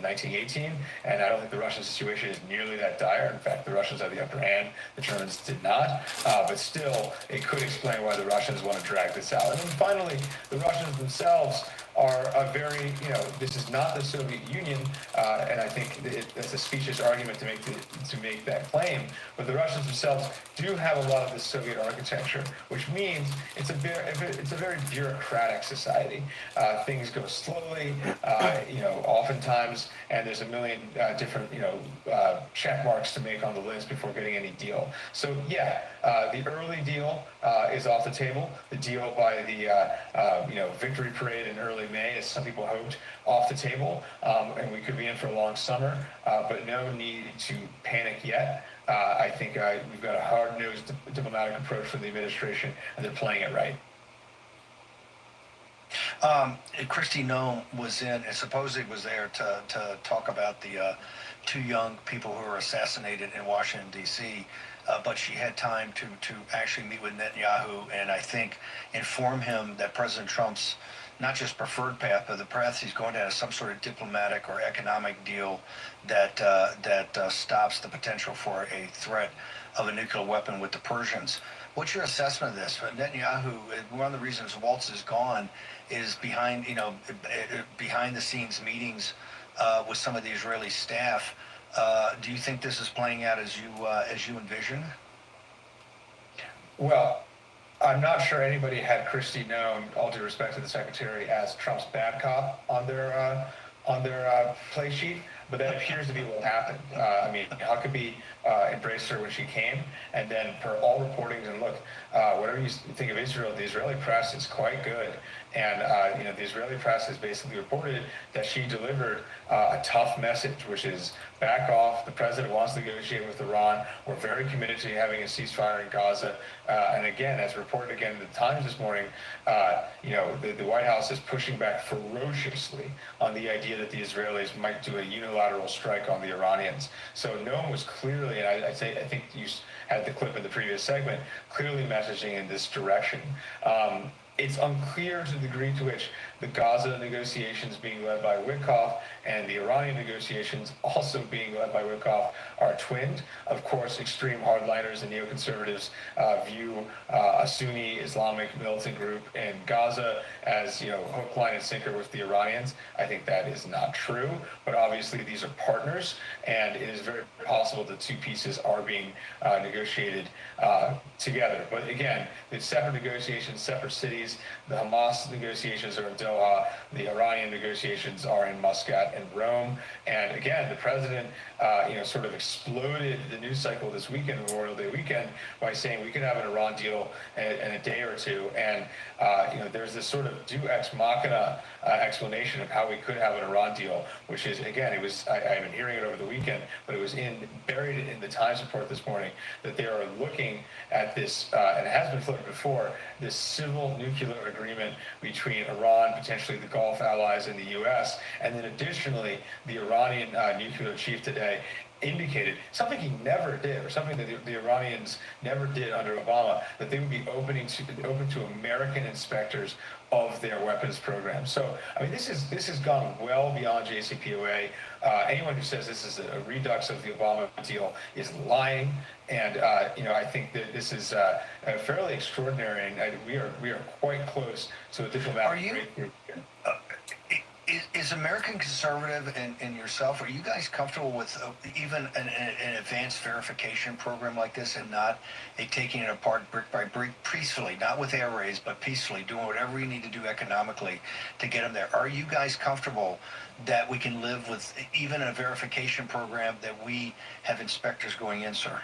1918. And I don't think the Russian situation is nearly that dire. In fact, the Russians had the upper hand. The Germans did not. But still, it could explain why the Russians want to drag this out. And then finally, the Russians themselves are a very, this is not the Soviet Union, and I think that's a specious argument to make that claim. But the Russians themselves do have a lot of the Soviet architecture, which means it's a very bureaucratic society. Things go slowly, oftentimes, and there's a million different, check marks to make on the list before getting any deal. So yeah, the early deal is off the table. The deal by the victory parade in early May, as some people hoped, off the table, and we could be in for a long summer, but no need to panic yet. I think we've got a hard-nosed diplomatic approach from the administration, and they're playing it right. Kristi Noem was in, and supposedly was there to talk about the two young people who were assassinated in Washington, D.C., but she had time to actually meet with Netanyahu and I think inform him that President Trump's not just preferred path, but the path he's going down is some sort of diplomatic or economic deal that stops the potential for a threat of a nuclear weapon with the Persians. What's your assessment of this? Netanyahu, one of the reasons Waltz is gone is behind the scenes meetings with some of the Israeli staff. Do you think this is playing out as you envision? Well, I'm not sure anybody had Kristi Noem, all due respect to the secretary, as Trump's bad cop on their play sheet, but that appears to be what happened. I mean, Huckabee embraced her when she came, and then per all reportings, and look, whatever you think of Israel, the Israeli press is quite good. And the Israeli press has basically reported that she delivered a tough message, which is back off. The president wants to negotiate with Iran. We're very committed to having a ceasefire in Gaza. And again, as reported again in the Times this morning, the White House is pushing back ferociously on the idea that the Israelis might do a unilateral strike on the Iranians. So Noem was clearly, and I think you had the clip in the previous segment, clearly messaging in this direction. It's unclear to the degree to which the Gaza negotiations being led by Witkoff and the Iranian negotiations also being led by Witkoff are twinned. Of course, extreme hardliners and neoconservatives view a Sunni Islamic militant group in Gaza as, hook, line, and sinker with the Iranians. I think that is not true, but obviously these are partners, and it is very possible the two pieces are being negotiated together. But again, it's separate negotiations, separate cities. The Hamas negotiations are in Doha. The Iranian negotiations are in Muscat and Rome. And again, the president, sort of exploded the news cycle this weekend, Memorial Day weekend, by saying we could have an Iran deal in a day or two. And there's this sort of deus ex machina explanation of how we could have an Iran deal, which is, again, I've been hearing it over the weekend, but it was buried in the Times report this morning, that they are looking at this, and it has been floated before, this civil nuclear agreement between Iran, potentially the Gulf allies, and the U.S. And then additionally, the Iranian nuclear chief today indicated something he never did, or something that the Iranians never did under Obama, that they would be open to American inspectors of their weapons program. So, I mean, this has gone well beyond JCPOA. Anyone who says this is a redux of the Obama deal is lying. And I think that this is fairly extraordinary, and we are quite close to a diplomatic breakthrough. Is American Conservative and yourself, are you guys comfortable with even an advanced verification program like this, and not taking it apart brick by brick peacefully, not with air raids, but peacefully, doing whatever you need to do economically to get them there? Are you guys comfortable that we can live with even a verification program that we have inspectors going in, sir?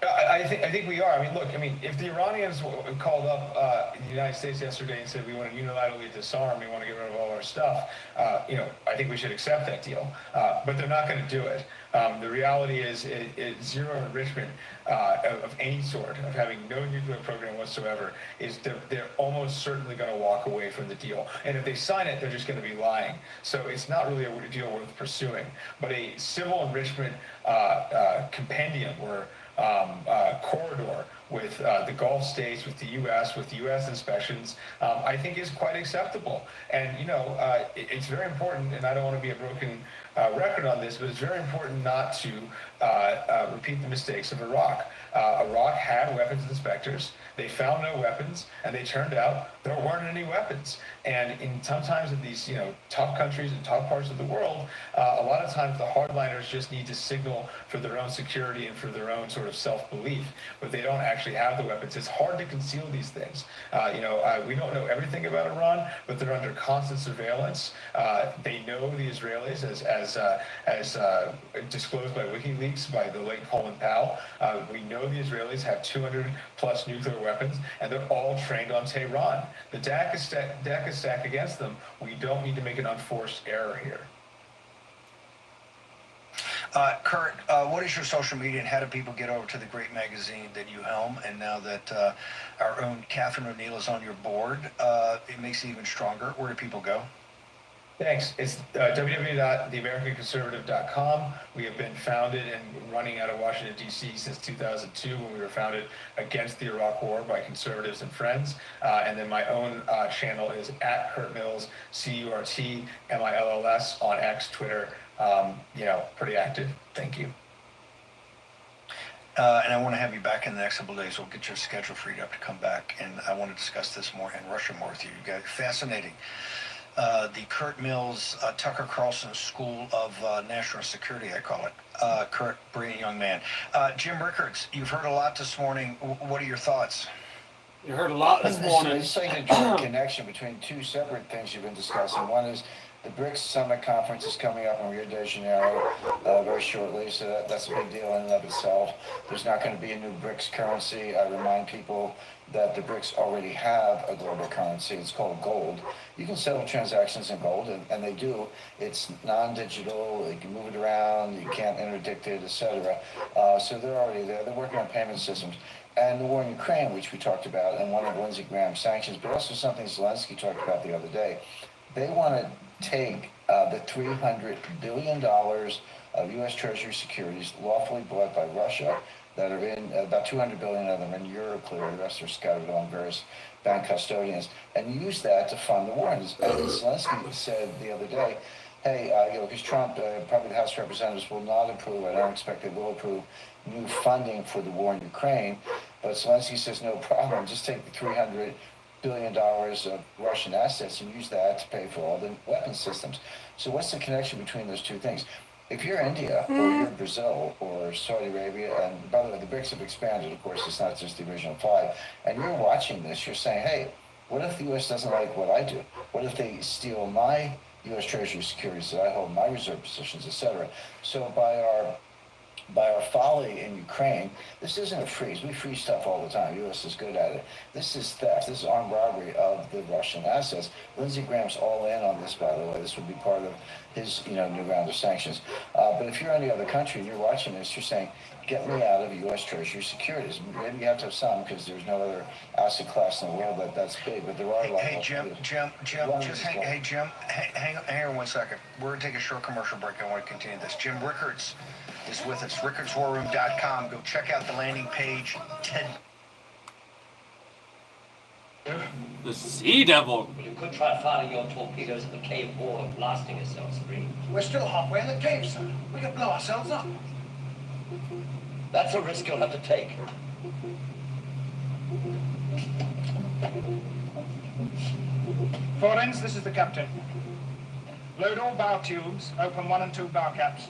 I think we are. If the Iranians called up the United States yesterday and said we want to unilaterally disarm, we want to get rid of all our stuff, I think we should accept that deal. But they're not going to do it. The reality is zero enrichment of any sort, of having no nuclear program whatsoever, is they're almost certainly going to walk away from the deal. And if they sign it, they're just going to be lying. So it's not really a deal worth pursuing. But a civil enrichment compendium or corridor with the Gulf states, with the U.S. inspections, I think is quite acceptable. And, it's very important, and I don't want to be a broken record on this, but it's very important not to repeat the mistakes of Iraq. Iraq had weapons inspectors. They found no weapons, and they turned out there weren't any weapons. And sometimes in these tough countries and tough parts of the world, a lot of times the hardliners just need to signal for their own security and for their own sort of self-belief, but they don't actually have the weapons. It's hard to conceal these things. We don't know everything about Iran, but they're under constant surveillance. They know the Israelis, as disclosed by WikiLeaks by the late Colin Powell. We know the Israelis have 200 plus nuclear weapons, and they're all trained on Tehran. The deck is stacked against them. We don't need to make an unforced error here. Kurt, what is your social media, and how do people get over to the great magazine that you helm? And now that our own Catherine O'Neill is on your board, it makes it even stronger. Where do people go? Thanks. It's www.theamericanconservative.com. We have been founded and running out of Washington, D.C. since 2002, when we were founded against the Iraq War by conservatives and friends. And then my own channel is at Kurt Mills, CurtMills on X, Twitter. Pretty active. Thank you. And I want to have you back in the next couple of days. We'll get your schedule freed up to come back, and I want to discuss this more in Russia more with you. You got fascinating. The Kurt Mills, Tucker Carlson School of National Security, I call it. Kurt, brilliant young man. Jim Rickards, you've heard a lot this morning. What are your thoughts? You heard a lot this morning. It's like a direct connection between two separate things you've been discussing. One is the BRICS Summit Conference is coming up in Rio de Janeiro very shortly, so that's a big deal in and of itself. There's not going to be a new BRICS currency. I remind people that the BRICS already have a global currency. It's called gold. You can settle transactions in gold, and they do. It's non-digital. You can move it around. You can't interdict it, etc. So they're already there. They're working on payment systems. And the war in Ukraine, which we talked about, and one of Lindsey Graham's sanctions, but also something Zelensky talked about the other day. They want to take the $300 billion of U.S. Treasury securities lawfully bought by Russia that are in, about 200 billion of them in Euroclear, the rest are scattered on various bank custodians, and use that to fund the war. And Zelensky said the other day, hey, because Trump, probably the House of Representatives will not approve, I don't expect they will approve new funding for the war in Ukraine, but Zelensky says no problem, just take the $300 billion of Russian assets and use that to pay for all the weapon systems. So what's the connection between those two things? If you're India, or you're Brazil, or Saudi Arabia, and by the way, the BRICS have expanded, of course, it's not just the original five, and you're watching this, you're saying, hey, what if the U.S. doesn't like what I do? What if they steal my U.S. Treasury securities that I hold, my reserve positions, etc.? So by our folly in Ukraine, this isn't a freeze. We freeze stuff all the time. The U.S. is good at it. This is theft. This is armed robbery of the Russian assets. Lindsey Graham's all in on this, by the way. This would be part of his, new round of sanctions. But if you're any other country and you're watching this, you're saying, get me out of U.S. Treasury securities. Maybe you have to have some because there's no other asset class in the world that's big, but there are a lot. Hey, Jim, hang on 1 second. We're going to take a short commercial break. I want to continue this. Jim Rickards is with us, rickardswarroom.com. Go check out the landing page. The Sea Devil. You could try firing your torpedoes at the cave wall and blasting yourself, Serene. We're still halfway in the cave, sir. We could blow ourselves up. That's a risk you'll have to take. Forins, this is the captain. Load all bow tubes, open 1 and 2 bow caps.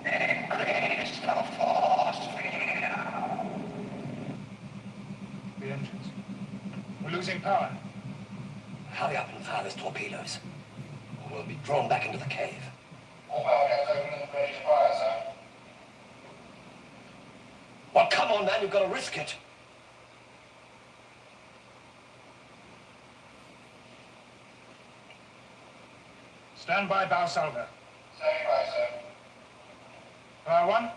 Increase the force field. The engines. We're losing power. Hurry up and fire those torpedoes, or we'll be drawn back into the cave. All bow caps open and ready to fire, sir. Well, come on, man, you've got to risk it. Stand by bow salvo. Standing by, sir. Fire 1.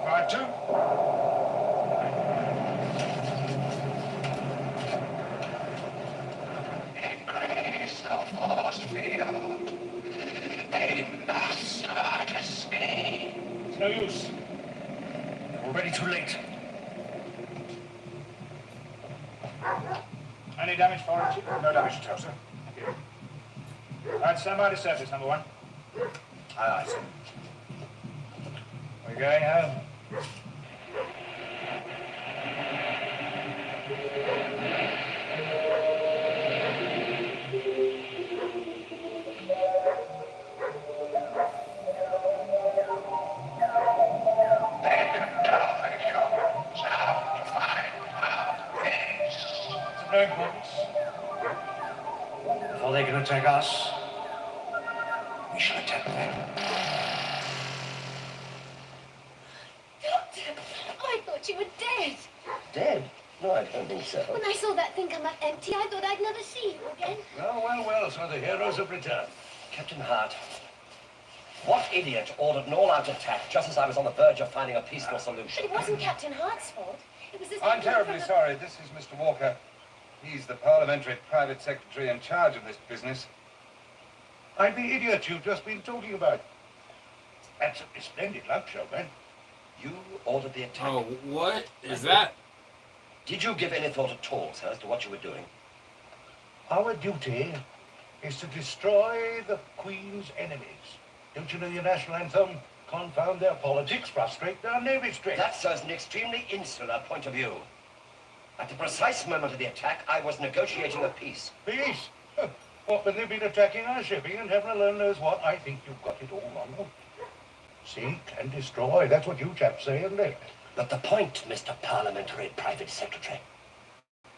Fire 2. Increase the force field. They must not escape. It's no use. We're already too late. Any damage for it, Chief? No damage at all, sir. Thank you. All right, stand by to surface, number one. Aye, sir. We're going home. No importance. Before they can attack us, we shall attack them. Doctor, I thought you were dead. Dead? No, I don't think so. When I saw that thing come up empty, I thought I'd never see you again. Well, so the heroes have returned. Captain Hart, what idiot ordered an all-out attack just as I was on the verge of finding a peaceful solution? But it wasn't Captain Hart's fault. It was this... I'm terribly sorry. This is Mr. Walker. He's the parliamentary private secretary in charge of this business. I'm the idiot you've just been talking about. Absolutely splendid lunch, old man. You ordered the attack. Oh, what is that? Did you give any thought at all, sir, as to what you were doing? Our duty is to destroy the Queen's enemies. Don't you know your national anthem? Confound their politics, frustrate their navy strength. That serves an extremely insular point of view. At the precise moment of the attack, I was negotiating a peace. Peace? What, when they've been attacking our shipping and heaven alone knows what? I think you've got it all wrong. Seek and destroy. That's what you chaps say, isn't it? But the point, Mr. Parliamentary Private Secretary,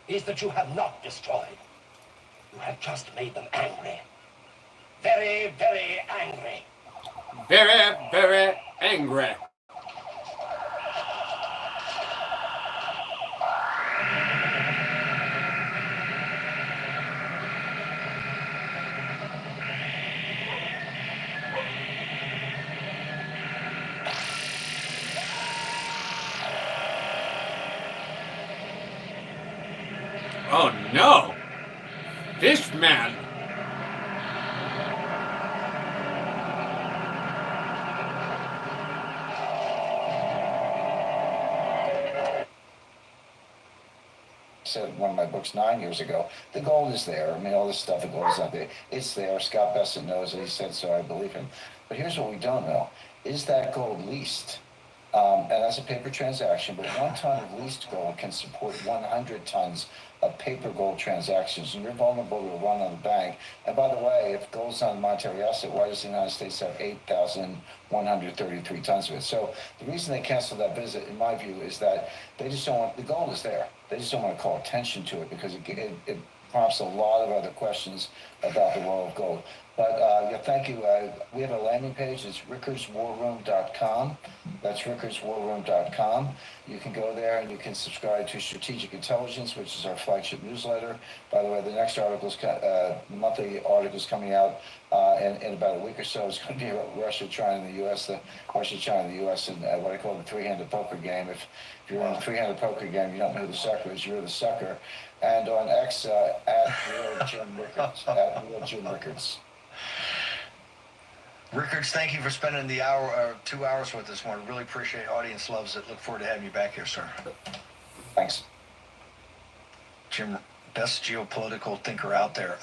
is that you have not destroyed. You have just made them angry. Very, very angry. Very, very angry. Oh no! Fishman! Said in one of my books 9 years ago, the gold is there. I mean, all this stuff, the gold is not there. It's there. Scott Bessent knows it. He said so. I believe him. But here's what we don't know. Is that gold leased? And that's a paper transaction, but 1 ton of leased gold can support 100 tons of paper gold transactions, and you're vulnerable to a run on the bank. And by the way, if gold's not a monetary asset, why does the United States have 8,133 tons of it? So the reason they canceled that visit, in my view, is that they just don't want, the gold is there. They just don't want to call attention to it because it prompts a lot of other questions about the role of gold. But yeah, thank you. We have a landing page. It's rickerswarroom.com. That's rickerswarroom.com. You can go there and you can subscribe to Strategic Intelligence, which is our flagship newsletter. By the way, the next monthly article is coming out in about a week or so. It's going to be about Russia, China, and the U.S. The Russia, China, and the U.S. and what I call the three-handed poker game. If you're in a three-handed poker game, you don't know who the sucker is. You're the sucker. And on X at Real Jim Rickards. At Real Jim Rickards. Rickards, thank you for spending the hour, 2 hours with us. I really appreciate it. Audience loves it. Look forward to having you back here, sir. Thanks. Jim, best geopolitical thinker out there.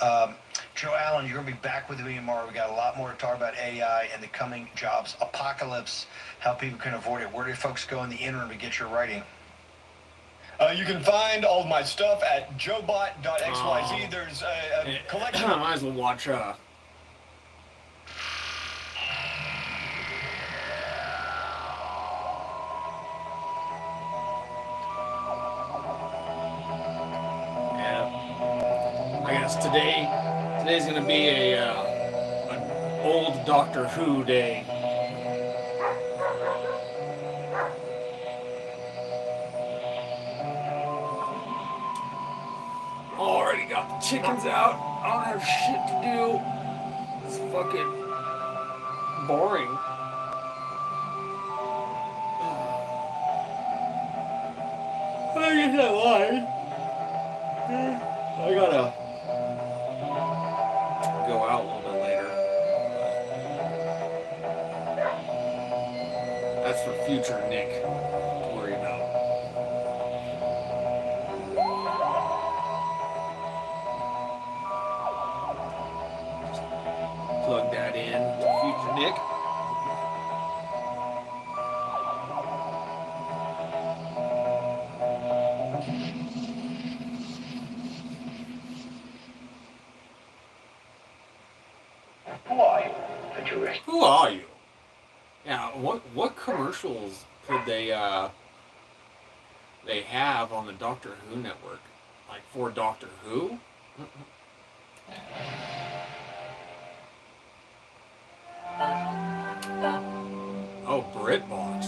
Joe Allen, you're going to be back with me tomorrow. We got a lot more to talk about AI and the coming jobs apocalypse, how people can avoid it. Where do folks go in the interim to get your writing? You can find all of my stuff at joebot.xyz. There's a collection. I might as well watch I guess today's gonna be an old Doctor Who day. Already got the chickens out. I don't have shit to do. It's fucking boring. I guess I lied. I gotta go out a little bit later. That's for future Nick to worry about. you rest. Who are you? Yeah, what commercials could they have on the Doctor Who network? Like for Doctor Who? Oh, BritBox.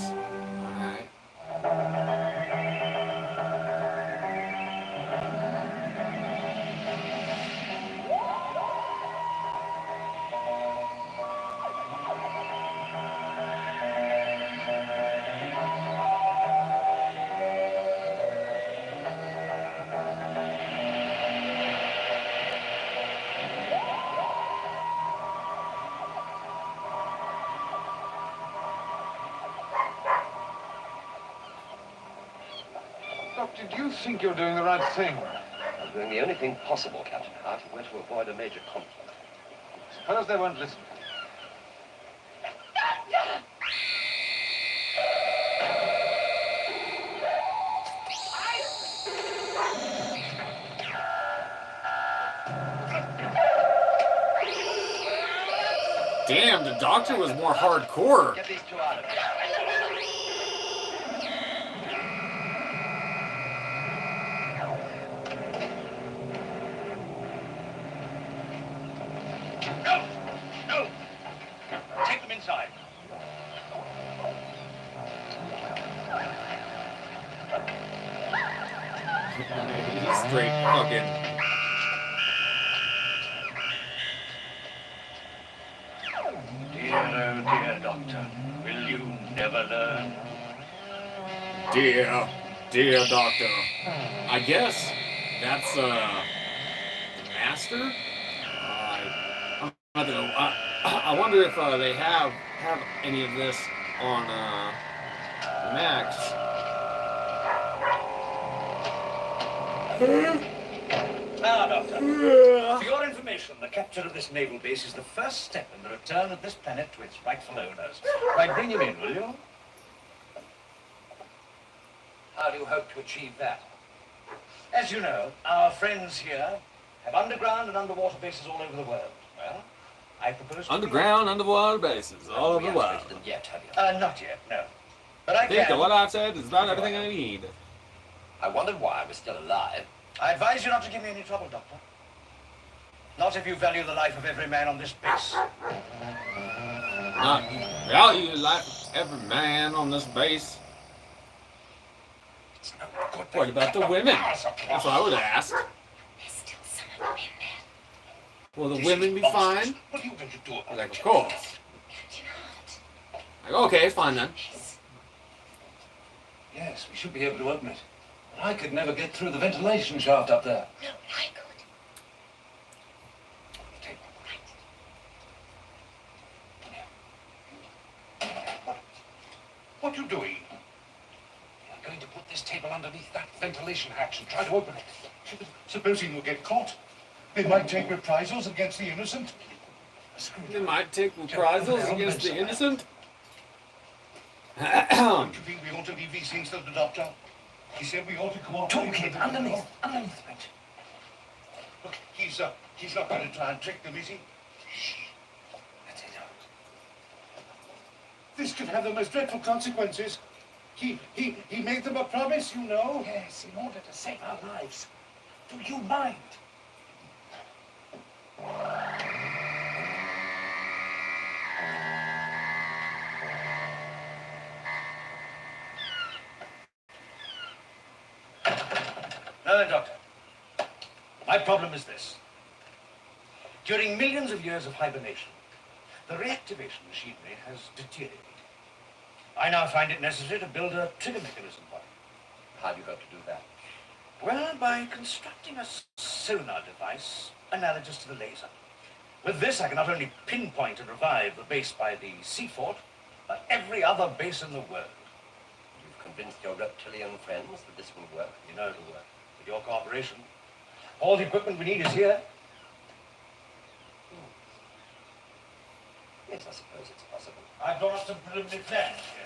Alright. Doctor, do you think you're doing the right thing? I'm doing the only thing possible, Captain Hart, and where to avoid a major conflict. Suppose they won't listen. Damn, the Doctor was more hardcore. Get these two out of here. No! No! Take them inside. He's straight fucking. Dear, oh dear, Doctor, will you never learn? Dear Doctor. I guess that's the Master. I don't know. I wonder if they have any of this on Max. Now, Doctor, for your information, the capture of this naval base is the first step in the return of this planet to its rightful owners. Right, bring him in, will you? How do you hope to achieve that? As you know, our friends here have underground and underwater bases all over the world. Well, I propose to Underground, underwater bases all over the world. them yet, have you? Not yet, no. But I I think that can. what I've said is about everything I need. I wondered why I was still alive. I advise you not to give me any trouble, Doctor. Not if you value the life of every man on this base. Not value the life of every man on this base. What about the women? That's what I would ask. Will the women be fine? What are you going to do about Like, of course. Like, okay, fine then. Yes, we should be able to open it. But I could never get through the ventilation shaft up there. No, I could. What are you doing? I'm going to put this table underneath that ventilation hatch and try to open it. Supposing we'll get caught. They might take reprisals against the innocent. They might take reprisals against the innocent? Don't you think we ought to leave these things to the doctor? He said we ought to cooperate. Toolkit, underneath it. Look, he's not going to try and trick them, is he? That's it. This could have the most dreadful consequences. He made them a promise, you know. Yes, in order to save our lives. Do you mind? Now then, Doctor, my problem is this. During millions of years of hibernation, the reactivation machinery has deteriorated. I now find it necessary to build a trigger mechanism for it. How do you hope to do that? Well, by constructing a sonar device analogous to the laser. With this, I can not only pinpoint and revive the base by the sea fort, but every other base in the world. You've convinced your reptilian friends that this will work? You know it'll work. With your cooperation. All the equipment we need is here. Yes, I suppose it's possible. I've drawn up some preliminary plans here.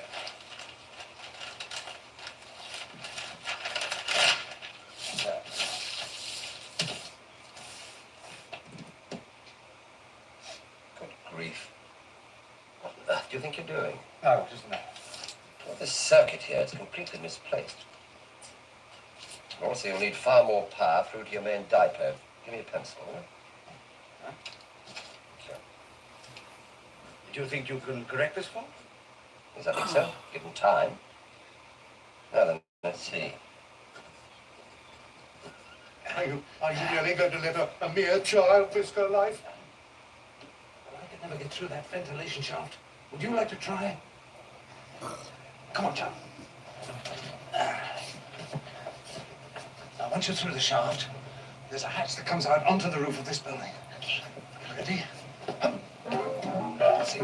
Good grief. think you're doing? No, just no. Well, this circuit here is completely misplaced. Also, you'll need far more power through to your main dipo. Give me a pencil, will you? Huh? Sure. Do you think you can correct this fault? Yes, I think so, given time. Now then, let's see. Are you really going to let a mere child risk her life? I could never get through that ventilation shaft. Would you like to try? Come on, John. Now, once you're through the shaft, there's a hatch that comes out onto the roof of this building. Ready? Let's see.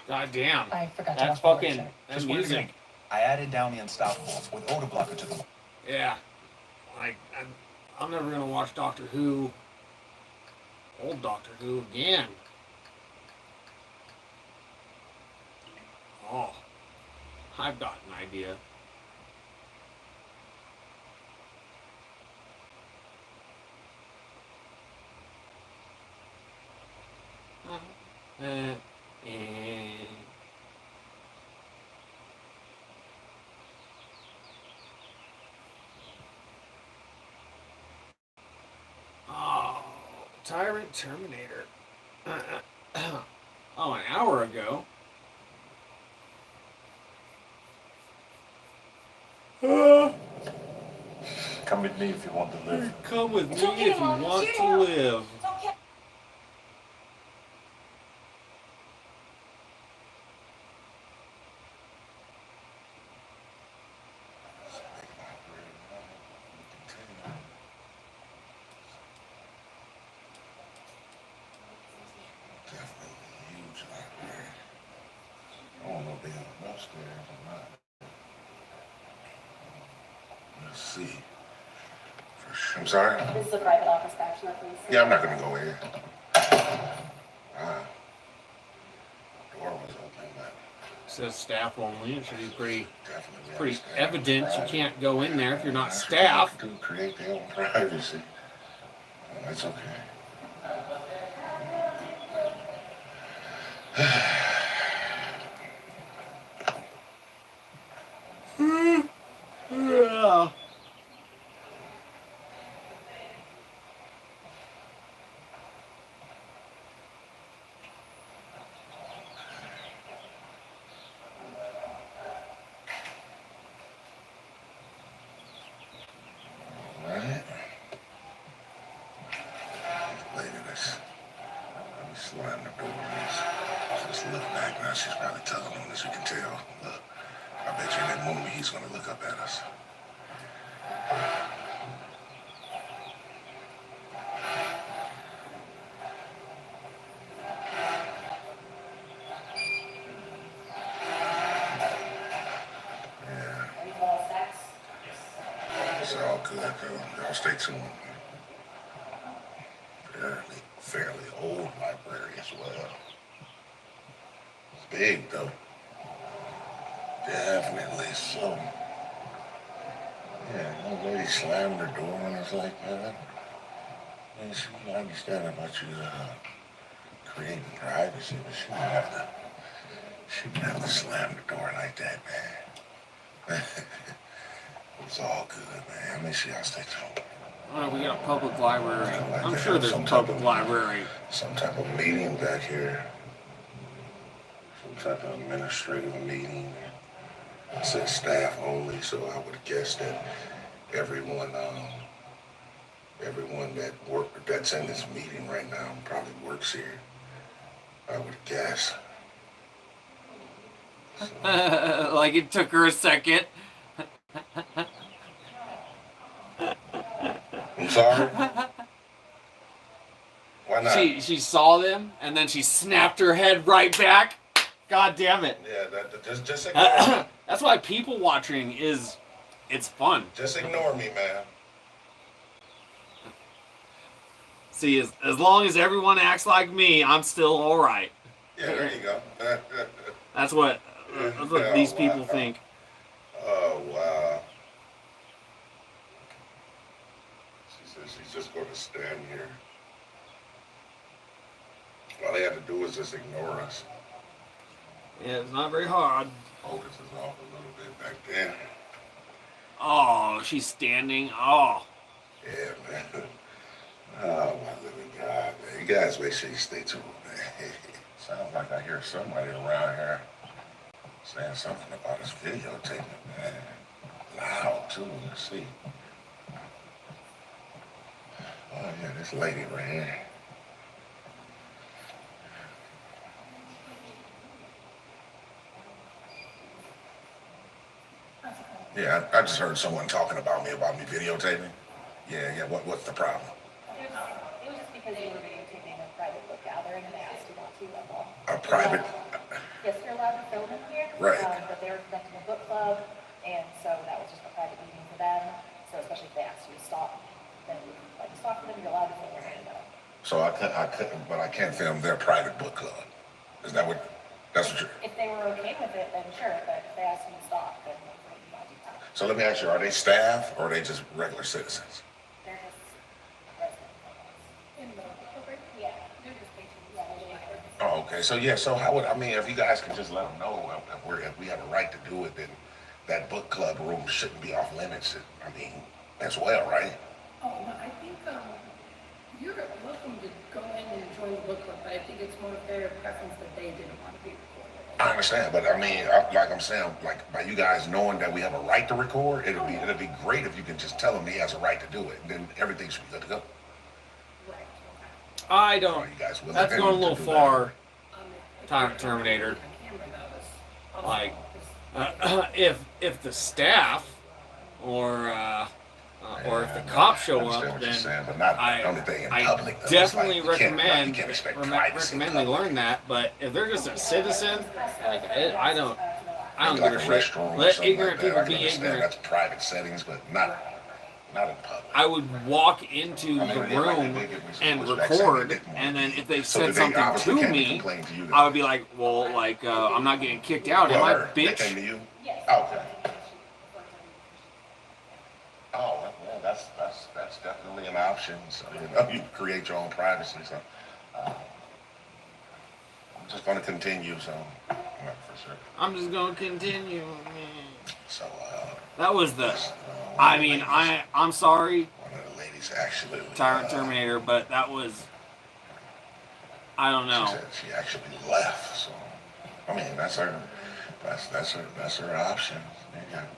God damn. I forgot to That's off the fucking website. that's Just what do you music. think? I added down the Unstoppables with odor blocker to them. Yeah. I'm never gonna watch Doctor Who. Old Doctor Who again. Oh. I've got an idea. Eh. Oh, Tyrant Terminator. Oh, an hour ago. Come with me if you want to live. Come with me It's okay, if you Mom. want Cheer to up. live. It's okay. Huge library. I don't know if they have enough stairs or not. Let's see. I'm sorry? This is a private office bachelor, please. Yeah, I'm not gonna go in. Door was open, but Says staff only. It should be pretty definitely evident you can't go in there if you're not staff. to create their own privacy. That's okay. Yeah. Alright. Lady, let's let me slam the door. Just look back now. She's probably telling him, as you can tell. Look, I bet you in that moment he's gonna look up at us. It's all good, though. Y'all stay tuned. Fairly old library as well. It's big, though. Definitely so. Yeah, no lady slammed her door on us like that. And she didn't understand about you creating privacy, but she didn't have to slam the door like that, man. It's all good, man. Make sure y'all stay tuned. We got a public library. I'm sure there's a public library. Some type of meeting back here. at the administrative meeting. It said staff only, so I would guess that everyone that's in this meeting right now probably works here. I would guess. Like it took her a second. I'm sorry. Why not? She saw them and then she snapped her head right back. God damn it. Yeah, just ignore me. That's why people watching it's fun. Just ignore me, man. See, as long as everyone acts like me, I'm still all right. Yeah, there you go. That's what these people think. Oh, wow. She says she's just going to stand here. All they have to do is just ignore us. Yeah, it's not very hard. Focus is off a little bit back there. Oh, she's standing. Oh. Yeah, man. Oh, my living God, man. You guys make sure you stay tuned, man. Sounds like I hear somebody around here saying something about us videotaping, man. Loud, too. Let's see. Oh, yeah, this lady right here. Yeah, I just heard someone talking about me videotaping. Yeah, what's the problem? It was just because you were videotaping a private book gathering and they asked you not to, that's all. A private? Yes, you're allowed to film in here. Right. But they were conducting a book club, and so that was just a private meeting for them. So especially if they asked you to stop, then you can stop for them, you're allowed to film it. So I couldn't, but I can't film their private book club. Is that what, that's what you're... If they were okay with it, then sure, but if they asked you to stop, then you not do that. So let me ask you, are they staff or are they just regular citizens? They're just residents. Yeah, they're just patrons. Oh, okay. So yeah, so how would, I mean, if you guys can just let them know if we have a right to do it, then that book club room shouldn't be off limits. I mean, as well, right? Oh, no, I think you're welcome to go in and join the book club, but I think it's more of their preference that they didn't want to be recorded. I understand, but I mean, like I'm saying, like by you guys knowing that we have a right to record, it'd be great if you can just tell him he has a right to do it, and then everything should be good to go. I don't. That's going a little far. Terminator. Like, if the staff or if the cops show up, then I definitely recommend they learn that. But if they're just a citizen, like I don't give a shit. Let ignorant people be ignorant. That's private settings, but not in public. I would walk into the room and record, and then if they said something to me, I would be like, well, like, I'm not getting kicked out, am I, bitch? They came to you? Okay. Oh, well, that's definitely an option. So, you create your own privacy. So, I'm just going to continue. So, for sure. I'm just going to continue. So, that was the. I mean, I'm sorry. One of the ladies actually. Tyrant Terminator, but that was. I don't know. She said she actually left. So, I mean, that's her option. You got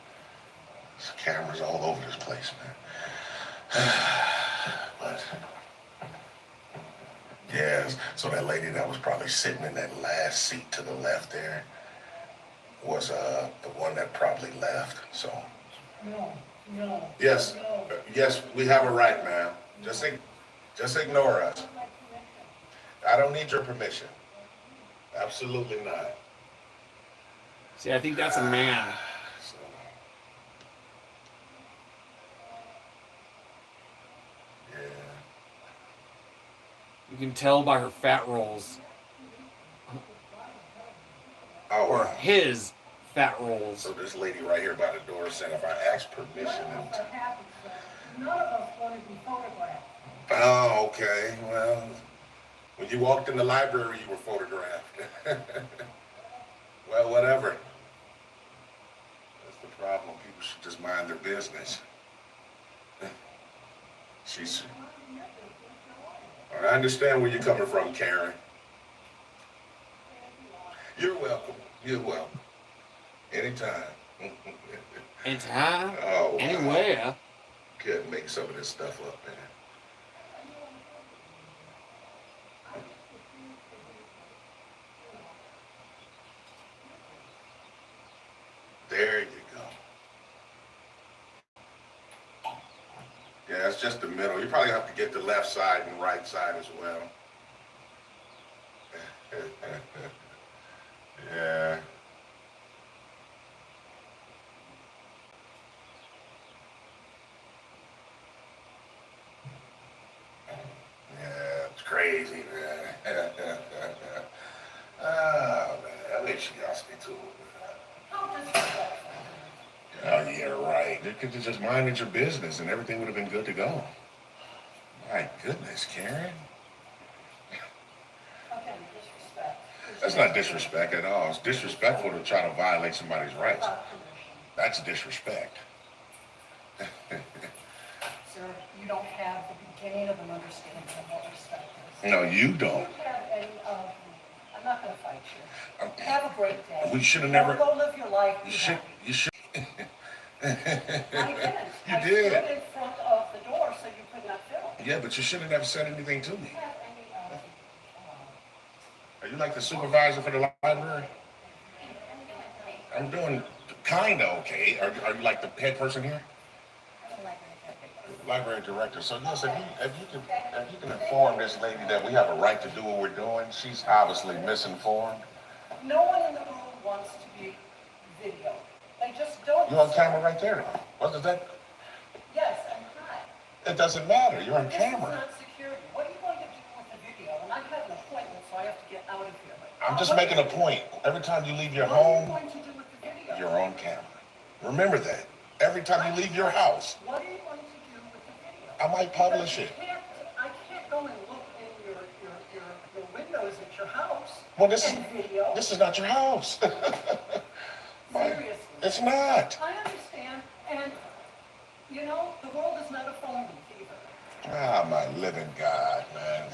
cameras all over this place, man. But yeah, so that lady that was probably sitting in that last seat to the left there was the one that probably left. So. No. Yes, we have a right, ma'am. Just ignore us. I don't need your permission. Absolutely not. See, I think that's a man. Yeah. You can tell by her fat rolls. Oh, or his fat rolls. So this lady right here by the door said if I ask permission. None of us want to be photographed. Oh, okay. Well, when you walked in the library, you were photographed. Well, whatever. That's the problem. People should just mind their business. I understand where you're coming from, Karen. You're welcome. You're welcome. Anytime. Anytime? Oh, wow. Anywhere? Could make some of this stuff up, man. There you go. Yeah, it's just the middle. You probably have to get the left side and right side as well. Yeah. Yeah, it's crazy, man. Oh, man. At least you got me too. Oh, yeah, right. They could have just minded your business and everything would have been good to go. My goodness, Karen. That's not disrespect at all. It's disrespectful to try to violate somebody's rights. That's disrespect. Sir, you don't have the beginning of an understanding of what respect is. No, you don't. You have any of I'm not going to fight you. Have a great day. We should have never. Go live your life. You should. You should. I didn't. You I did. stood in front of the door so you could not film. Yeah, but you should have never said anything to me. Are you like the supervisor for the library? I'm doing kind of okay. Are you like the head person here? Library director. So yes, if you can inform this lady that we have a right to do what we're doing, she's obviously misinformed. No one in the room wants to be videoed. They just don't. You're on camera right there. What does that? Yes, I'm hot. It doesn't matter. You're on camera. This is not security. What are you going to do with the video? And I have an appointment, so I have to get out of here. I'm just making a point. Every time you leave your home, you're on camera. Remember that. Every time you leave your house. What are you going to do with the video? I might publish it. I can't go and look in your windows at your house. Well, this is not your house. Seriously. It's not. I understand, and you know the world is not a phone booth either. Ah, my living God, man.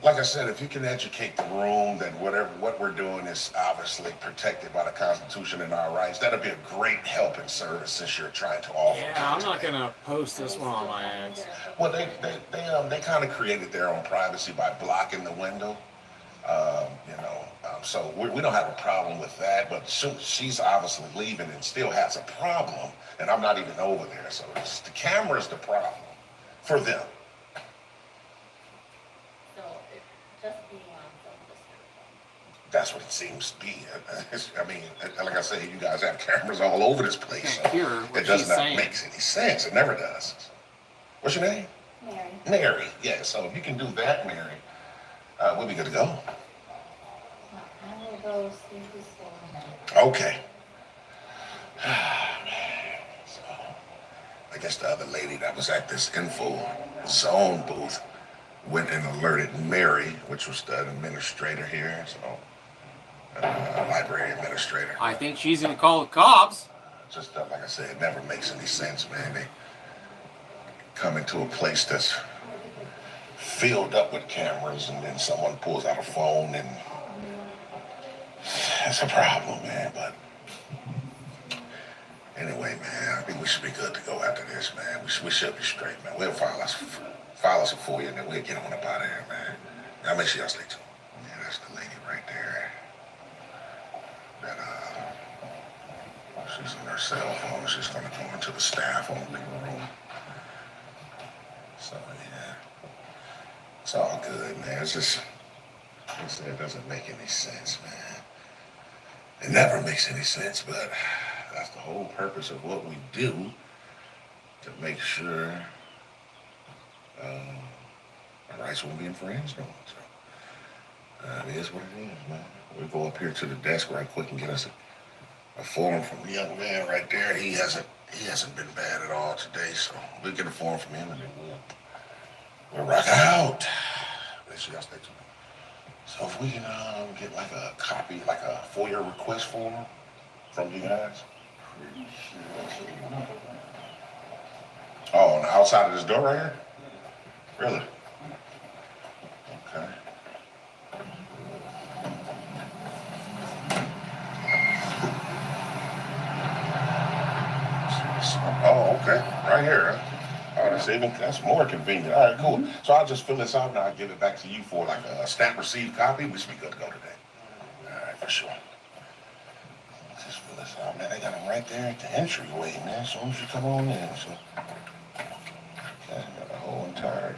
Like I said, if you can educate the room that what we're doing is obviously protected by the Constitution and our rights, that'll be a great help and service since you're trying to offer. Yeah, I'm not gonna post this one on my ads. Well, they kind of created their own privacy by blocking the window. So we don't have a problem with that. But she's obviously leaving and still has a problem, and I'm not even over there. So the camera's the problem for them. That's what it seems to be. I mean, like I say, you guys have cameras all over this place. So it does not make any sense. It never does. What's your name? Mary. Mary. Yeah. So if you can do that, Mary, we'll be good to go. I will go see who's still in there. Okay. So, I guess the other lady that was at this info zone booth went and alerted Mary, which was the administrator here. So. Library administrator. I think she's gonna call the cops. Just like I said, it never makes any sense, man. They come into a place that's filled up with cameras, and then someone pulls out a phone, and it's a problem, man. But anyway, man, I think we should be good to go after this, man. We should be straight, man. We'll file us a FOIA, and then we'll get on up out of here, man. Now make sure y'all stay tuned. Yeah, that's the lady right there. That she's on her cell phone. She's gonna go into the staff only room. So yeah, it's all good, man. It's just, like I said, it doesn't make any sense, man. It never makes any sense, but that's the whole purpose of what we do, to make sure our rights won't be infringed on. So it is what it is, man. We'll go up here to the desk right quick and get us a form from the young man right there. He hasn't been bad at all today, so we'll get a form from him and then we'll rock out. Make sure y'all stay tuned. So if we can get like a copy, like a FOIA request form from you guys. Oh, on the outside of this door right here? Really? Okay. Okay, right here. Huh? Oh, that's more convenient. All right, cool. So I'll just fill this out and I'll give it back to you for like a stamp receipt copy. We should be good to go today. All right, for sure. Just fill this out, man. They got them right there at the entryway, man. As soon as you come on in, so okay, got a whole entire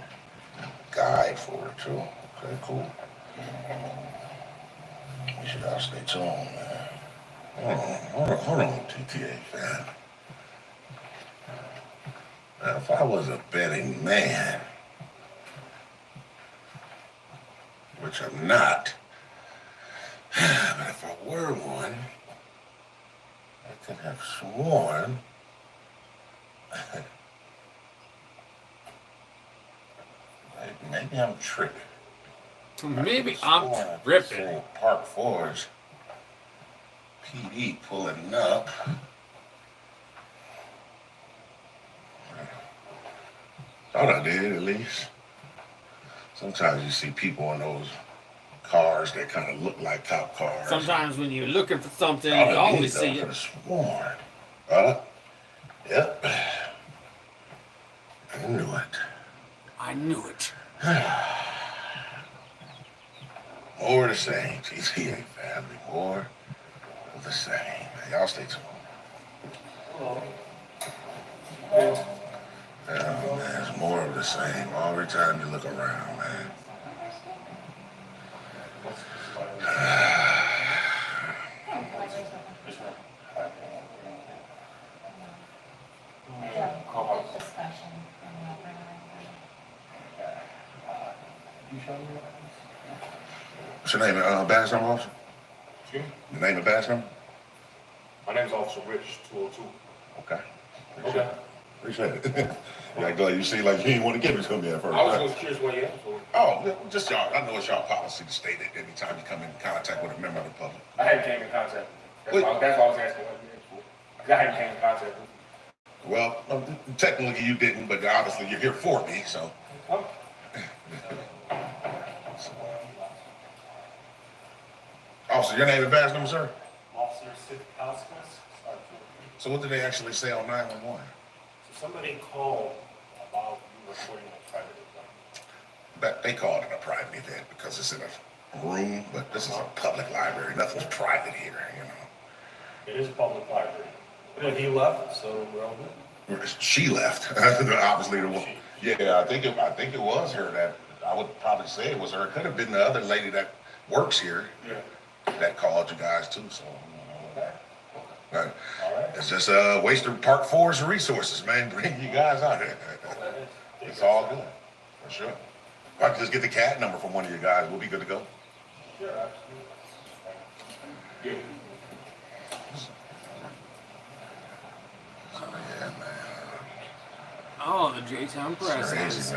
guide for it too. Okay, cool. We should all stay tuned, man. Hold on, TTA fan. Now, if I was a betting man, which I'm not, but if I were one, I could have sworn maybe I'm tripping. Maybe I'm tripping. Park Forge, PD pulling up. Thought I did, at least. Sometimes you see people in those cars that kind of look like cop cars. Sometimes when you're looking for something, you always see it. Sworn. Yep. I knew it. I knew it. More of the same, GTA family. More of the same. Y'all stay tuned. Man, it's more of the same every time you look around, man. What's your name, badge number, officer? Excuse me? The name and badge number? My name's Officer Rich, 202. Okay. Appreciate it. Yeah, glad you see like you didn't want to give it to me at first. I was just curious where you at. Oh, just y'all. I know it's y'all policy to state that every time you come in contact with a member of the public. I hadn't came in contact. That's why I was asking what you asked for. Because I hadn't came in contact with you. Well, technically you didn't, but obviously you're here for me, so. Officer, your name and badge number, sir? Officer Sitkauskas. So what did they actually say on 911? So somebody called about you recording a private event. They called it a private event because it's in a room, but this is a public library. Nothing's private here, you know. It is a public library. But he left, so we're all good. She left. Obviously, the one. Yeah, I think it was her that I would probably say it was her. It could have been the other lady that works here that called you guys too. So it's just a waste of Park Forest resources, man. Bring you guys out here. It's all good, for sure. If I could just get the CAD number from one of you guys, we'll be good to go. Sure, absolutely. Oh, the J-Town Press has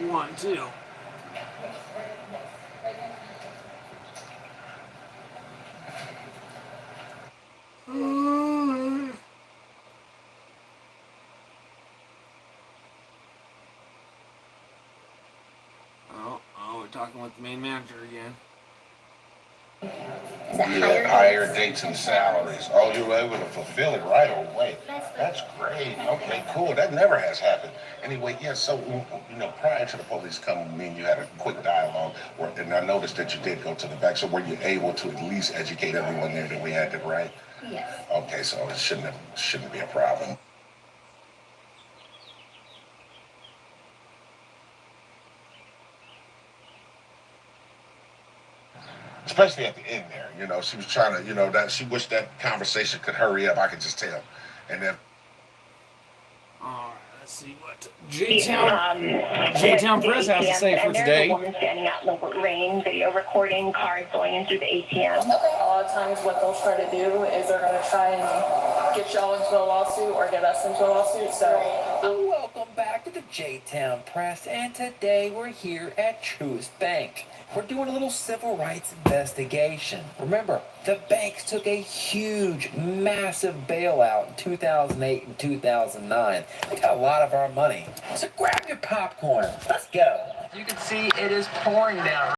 one, too. Oh, we're talking with the main manager again. Yeah, higher dates and salaries. Oh, you were able to fulfill it right away. That's great. Okay, cool. That never has happened. Anyway, yeah, so, prior to the police coming, me and you had a quick dialogue, and I noticed that you did go to the back, so were you able to at least educate everyone there that we had it right? Yes. Okay, so it shouldn't be a problem. Especially at the end there, she was trying to, that she wished that conversation could hurry up. I could just tell. And then. All right, let's see what J-Town Press has to say for today. There's a woman standing out in the rain, video recording cars going in through the ATM. A lot of times what they'll try to do is they're going to try and get y'all into a lawsuit or get us into a lawsuit. So welcome back to the J-Town Press, and today we're here at Truist Bank. We're doing a little civil rights investigation. Remember, the banks took a huge, massive bailout in 2008 and 2009. They got a lot of our money. So grab your popcorn. Let's go. You can see it is pouring down.